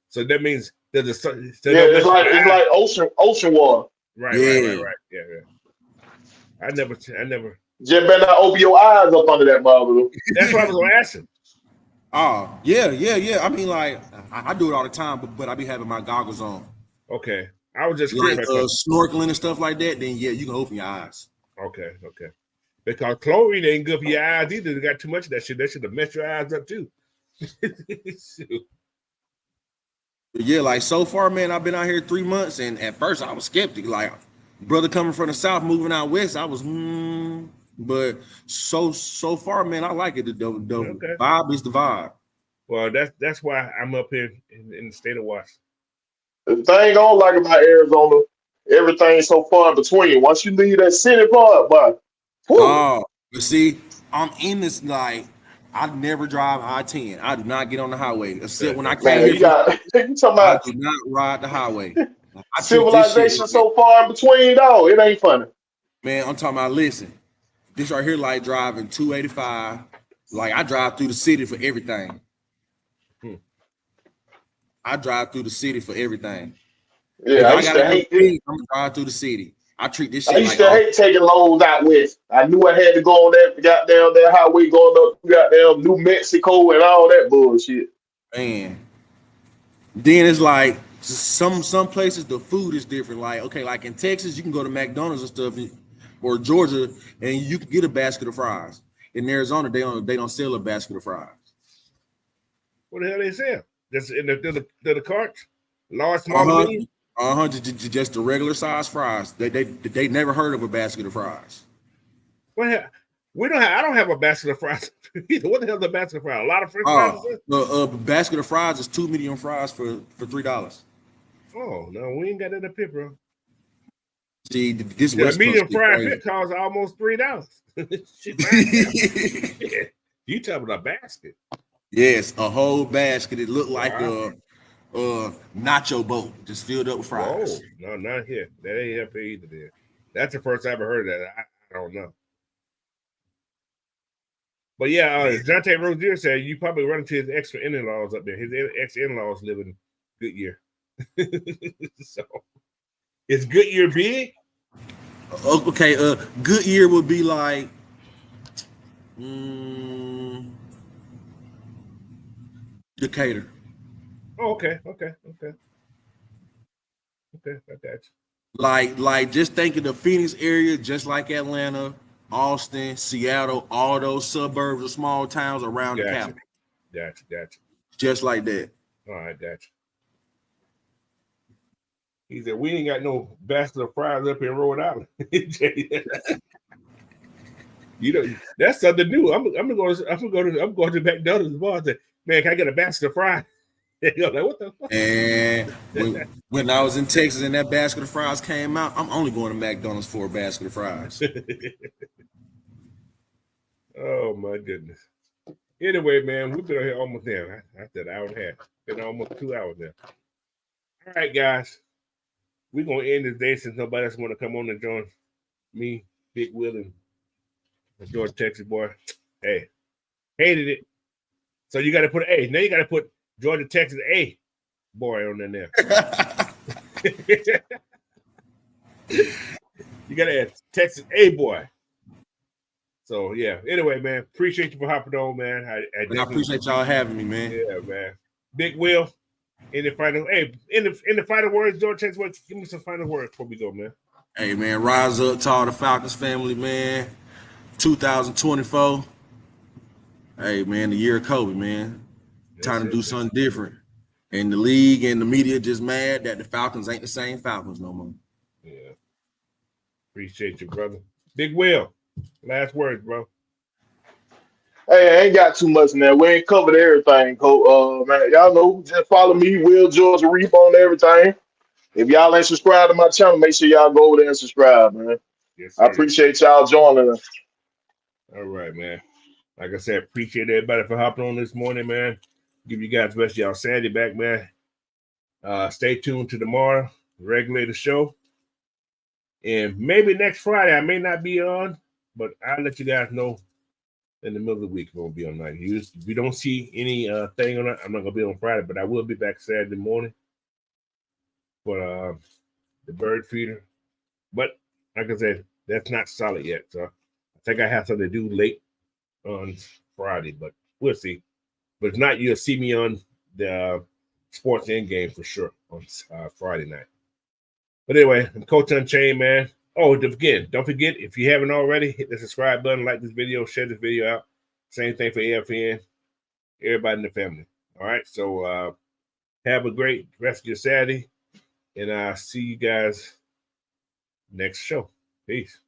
So that means there's it's like ocean water. Right. Yeah. I never. Just better not open your eyes up under that bubble. That's what I was going to ask him. Oh, yeah. I mean, like, I do it all the time, but I be having my goggles on. Okay. I was just Like curious. snorkeling and stuff like that, then yeah, you can open your eyes. Okay. Because chlorine ain't good for your eyes either. They got too much of that shit. That should have messed your eyes up too. Yeah, like so far, man, I've been out here 3 months, and at first I was skeptic. Like, brother coming from the south, moving out west, I was, but so far, man, I like it. The Okay. vibe is the vibe. Well, that's why I'm up here in the state of Washington. The thing I don't like about Arizona, everything's so far in between. Once you leave that city part, but Oh, you see, I'm in this like I never drive I-10. I do not get on the highway except when I came man, here. you got you talking I about do not ride the highway. I treat this shit civilization like, so far in between, dog. It ain't funny. man. I'm talking about listen. This right here, like driving 285. Like I drive through the city for everything. I drive through the city for everything. Yeah, If I I used gotta to go hate it. speed, I'm gonna drive through the city. I treat this I shit used like to oh hate taking loads out west. I knew I had to go on that goddamn that highway going up goddamn New Mexico and all that bullshit. man. Then it's like some places the food is different. Like okay, like in Texas, you can go to McDonald's and stuff, or Georgia, and you can get a basket of fries. In Arizona, they don't sell a basket of fries. What the hell they sell? Just in the carts, large, small, medium. Just the regular size fries. They never heard of a basket of fries. What the hell? We don't have. I don't have a basket of fries either. What the hell is a basket of fries? A lot of French fries. The basket of fries is 2 medium fries for $3. Oh no, we ain't got that up here, bro. See, this Yeah, West medium Coast fried crazy. fish costs almost $3. You talking about a basket? Yes, a whole basket. It looked like a nacho boat, just filled up with fries. Whoa, no, not here. That ain't up here either. There, that's the first I ever heard of that. I don't know. But yeah, Jonte Rozier said you probably run into his extra in-laws up there. His ex in-laws live in Goodyear. So is Goodyear big? Okay, Goodyear would be like Decatur. Oh, okay, I got you. Like just think of the Phoenix area, just like Atlanta, Austin, Seattle, all those suburbs or small towns around the capital. Gotcha. Just like that. All right, gotcha. He said, we ain't got no basket of fries up in Rhode Island. You know, that's something new. I'm going to McDonald's tomorrow and say, man, can I get a basket of fries? You're like, what the fuck? And when I was in Texas and that basket of fries came out, I'm only going to McDonald's for a basket of fries. Oh my goodness. Anyway, man, we've been here almost there. I said an hour and a half. Been almost 2 hours now. All right, guys. We're gonna end this day since nobody else want to come on and join me, Big Will, and George Texas boy. Hey, hated it. So you got to put an A. Now you got to put Georgia Texas A boy on there. You got to add Texas A boy. So yeah. Anyway, man, appreciate you for hopping on, man. I appreciate y'all having me, man. Yeah, man. Big Will. In the final, hey, in the final words, George Texas, give me some final words before we go, man. Hey, man, rise up to all the Falcons family, man. 2024. Hey, man, the year of COVID, man. Time to do something different. And the league and the media just mad that the Falcons ain't the same Falcons no more. Yeah. Appreciate you, brother. Big Will, last words, bro. Hey, I ain't got too much in there. We ain't covered everything, man. Y'all know, just follow me, Will George Reap on everything. If y'all ain't subscribed to my channel, make sure y'all go over there and subscribe, man. Yes, I appreciate y'all joining us. All right, man. Like I said, appreciate everybody for hopping on this morning, man. Give you guys the best of y'all Saturday back, man. Stay tuned to tomorrow, regulate the show. And maybe next Friday, I may not be on, but I'll let you guys know in the middle of the week if I'm going to be on night. If you don't see any thing on it, I'm not going to be on Friday, but I will be back Saturday morning for the bird feeder. But like I said, that's not solid yet. So I think I have something to do late on Friday, but we'll see. But if not, you'll see me on the Sports End Game for sure on Friday night. But anyway, I'm Coach Unchained, man. Oh, again, don't forget, if you haven't already, hit the subscribe button, like this video, share this video out. Same thing for AFN, everybody in the family. All right, so have a great rest of your Saturday, and I'll see you guys next show. Peace.